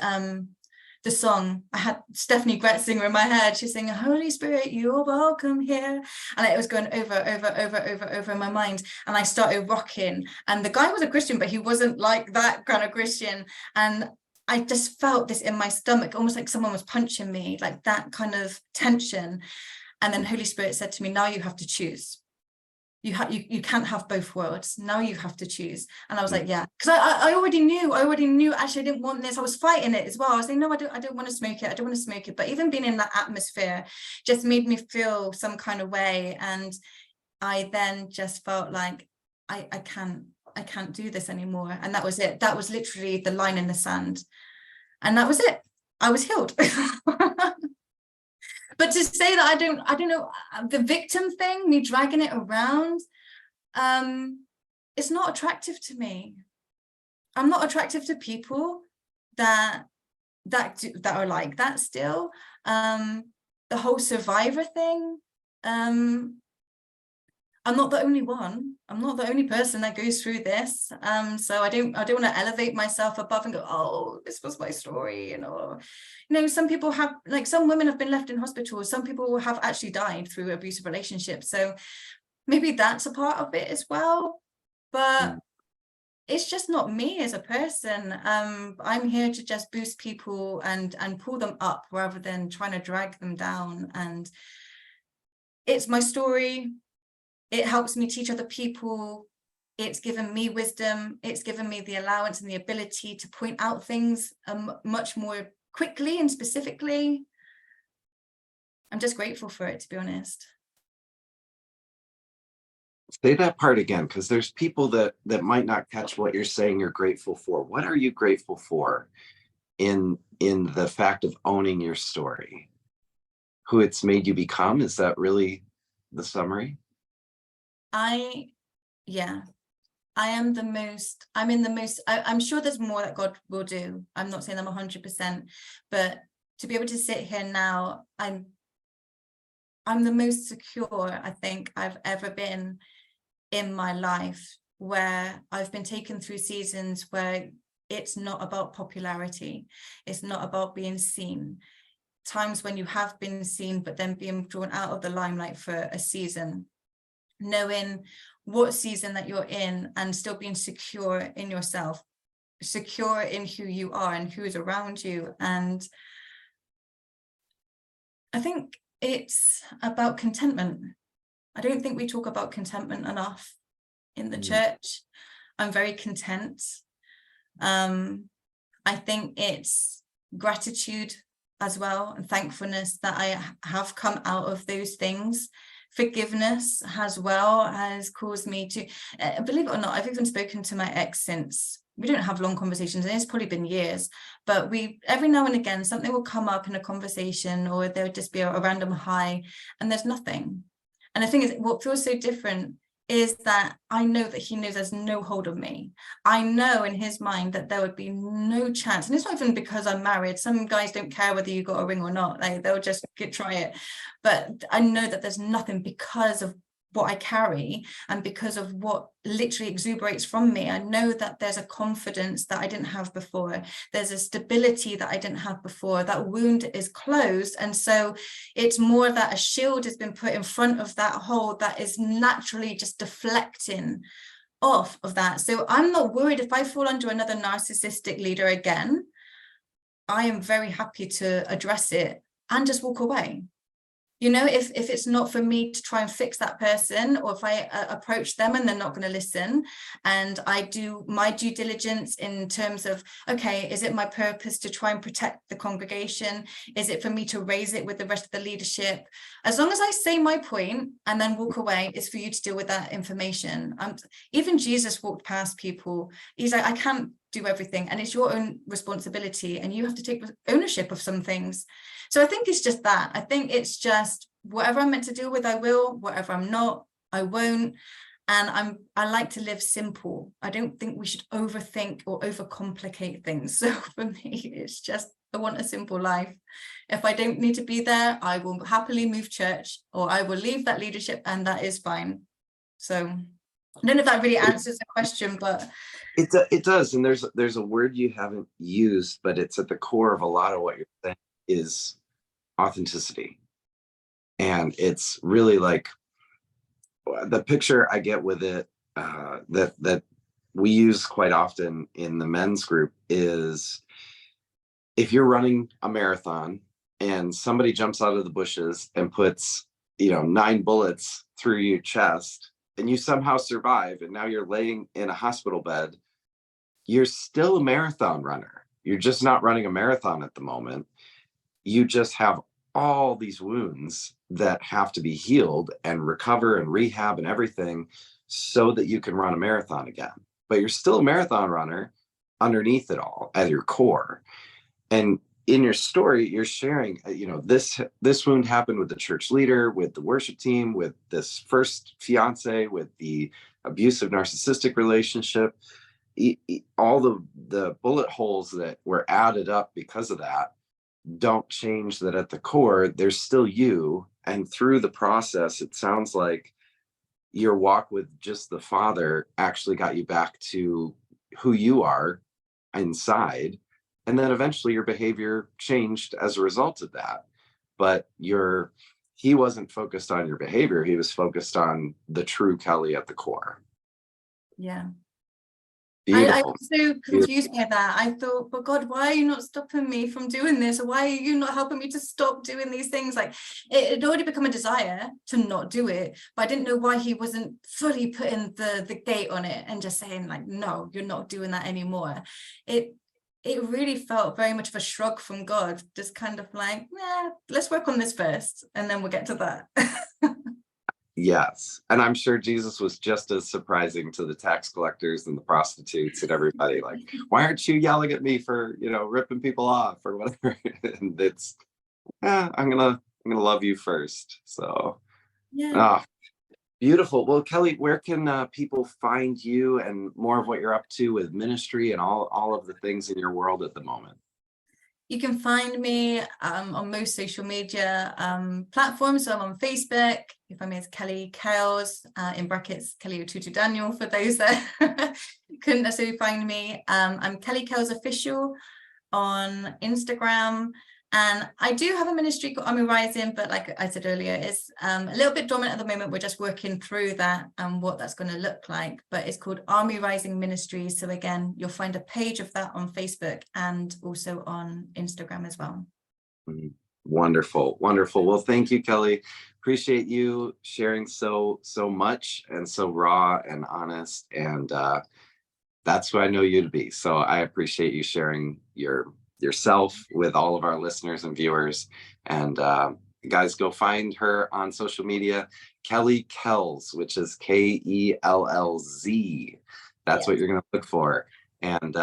the song, I had Stephanie Gretz singer in my head. She's singing, Holy Spirit, you're welcome here. And it was going over in my mind. And I started rocking. And the guy was a Christian, but he wasn't like that kind of Christian. And I just felt this in my stomach, almost like someone was punching me, like that kind of tension. And then Holy Spirit said to me, now you have to choose. you can't have both worlds. Now you have to choose. And I was like, yeah, because I already knew actually I didn't want this. I was fighting it as well. I was like, no, I don't want to smoke it. I don't want to smoke it. But even being in that atmosphere just made me feel some kind of way. And I then just felt like I can't do this anymore. And that was it. That was literally the line in the sand. And that was it. I was healed. But to say that I don't know, the victim thing, me dragging it around, it's not attractive to me. I'm not attractive to people that are like that still. The whole survivor thing, I'm not the only one. I'm not the only person that goes through this. So I don't want to elevate myself above and go, oh, this was my story, some people have, like, some women have been left in hospitals. Some people have actually died through abusive relationships. So maybe that's a part of it as well. But it's just not me as a person. I'm here to just boost people and pull them up rather than trying to drag them down. And it's my story. It helps me teach other people. It's given me wisdom. It's given me the allowance and the ability to point out things much more quickly and specifically. I'm just grateful for it, to be honest. Say that part again, because there's people that might not catch what you're saying you're grateful for. What are you grateful for in the fact of owning your story? Who it's made you become? Is that really the summary? I'm sure there's more that God will do. I'm not saying I'm 100%, but to be able to sit here now, I'm the most secure I think I've ever been in my life, where I've been taken through seasons where it's not about popularity. It's not about being seen. Times when you have been seen, but then being drawn out of the limelight for a season. Knowing what season that you're in and still being secure in yourself, secure in who you are and who is around you. And I think it's about contentment. I don't think we talk about contentment enough in the church. I'm very content. I think it's gratitude as well, and thankfulness that I have come out of those things. Forgiveness as well has caused me to, believe it or not, I've even spoken to my ex since. We don't have long conversations, and it's probably been years, but we, every now and again, something will come up in a conversation, or there would just be a random hi, and there's nothing. And the thing is, what feels so different is that I know that he knows there's no hold on me. I know in his mind that there would be no chance. And it's not even because I'm married. Some guys don't care whether you got a ring or not. Like, they'll just try it. But I know that there's nothing because of what I carry and because of what literally exuberates from me. I know that there's a confidence that I didn't have before. There's a stability that I didn't have before. That wound is closed. And so it's more that a shield has been put in front of that hole that is naturally just deflecting off of that. So I'm not worried if I fall under another narcissistic leader again. I am very happy to address it and just walk away. If it's not for me to try and fix that person, or if I approach them and they're not going to listen, and I do my due diligence in terms of, okay, is it my purpose to try and protect the congregation? Is it for me to raise it with the rest of the leadership? As long as I say my point and then walk away, it's for you to deal with that information. Even Jesus walked past people. He's like, I can't do everything, and it's your own responsibility, and you have to take ownership of some things. So I think it's just that. I think it's just whatever I'm meant to deal with, I will. Whatever I'm not, I won't. And I like to live simple. I don't think we should overthink or overcomplicate things. So for me, it's just, I want a simple life. If I don't need to be there, I will happily move church, or I will leave that leadership, and that is fine. So I don't know if that really answers the question, but it does. And there's a word you haven't used, but it's at the core of a lot of what you're saying, is authenticity. And it's really like the picture I get with it, that we use quite often in the men's group, is if you're running a marathon and somebody jumps out of the bushes and puts 9 bullets through your chest, and you somehow survive, and now you're laying in a hospital bed, you're still a marathon runner. You're just not running a marathon at the moment. You just have all these wounds that have to be healed and recover and rehab and everything so that you can run a marathon again. But you're still a marathon runner underneath it all at your core. And in your story, you're sharing, this wound happened with the church leader, with the worship team, with this first fiance, with the abusive narcissistic relationship. All the bullet holes that were added up because of that don't change that at the core, there's still you. And through the process, it sounds like your walk with just the Father actually got you back to who you are inside. And then eventually your behavior changed as a result of that. But he wasn't focused on your behavior. He was focused on the true Kelly at the core. Yeah. I Beautiful. was so confused by that. I thought, but God, why are you not stopping me from doing this? Or why are you not helping me to stop doing these things? Like, it had already become a desire to not do it, but I didn't know why he wasn't fully putting the gate on it and just saying like, no, you're not doing that anymore. It really felt very much of a shrug from God, just kind of like, let's work on this first, and then we'll get to that. Yes. And I'm sure Jesus was just as surprising to the tax collectors and the prostitutes and everybody. Like, why aren't you yelling at me for, ripping people off or whatever? And it's, I'm gonna love you first. So, Yeah. beautiful. Well, Kelly, where can people find you and more of what you're up to with ministry and all of the things in your world at the moment? You can find me on most social media platforms. So I'm on Facebook. You find me as Kelly Kellz, in brackets, Kelly Otutu Daniel, for those that couldn't necessarily find me. I'm Kelly Kellz Official on Instagram. And I do have a ministry called Army Rising, but like I said earlier, it's a little bit dormant at the moment. We're just working through that and what that's going to look like. But it's called Army Rising Ministries. So again, you'll find a page of that on Facebook and also on Instagram as well. Wonderful. Wonderful. Well, thank you, Kelly. Appreciate you sharing so much and so raw and honest. And that's who I know you to be. So I appreciate you sharing yourself with all of our listeners and viewers. And guys, go find her on social media, Kelly Kellz, which is Kellz. That's what you're going to look for. And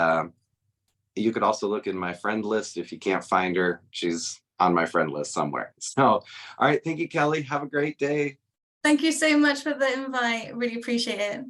you could also look in my friend list. If you can't find her, she's on my friend list somewhere. So, all right. Thank you, Kelly. Have a great day. Thank you so much for the invite. Really appreciate it.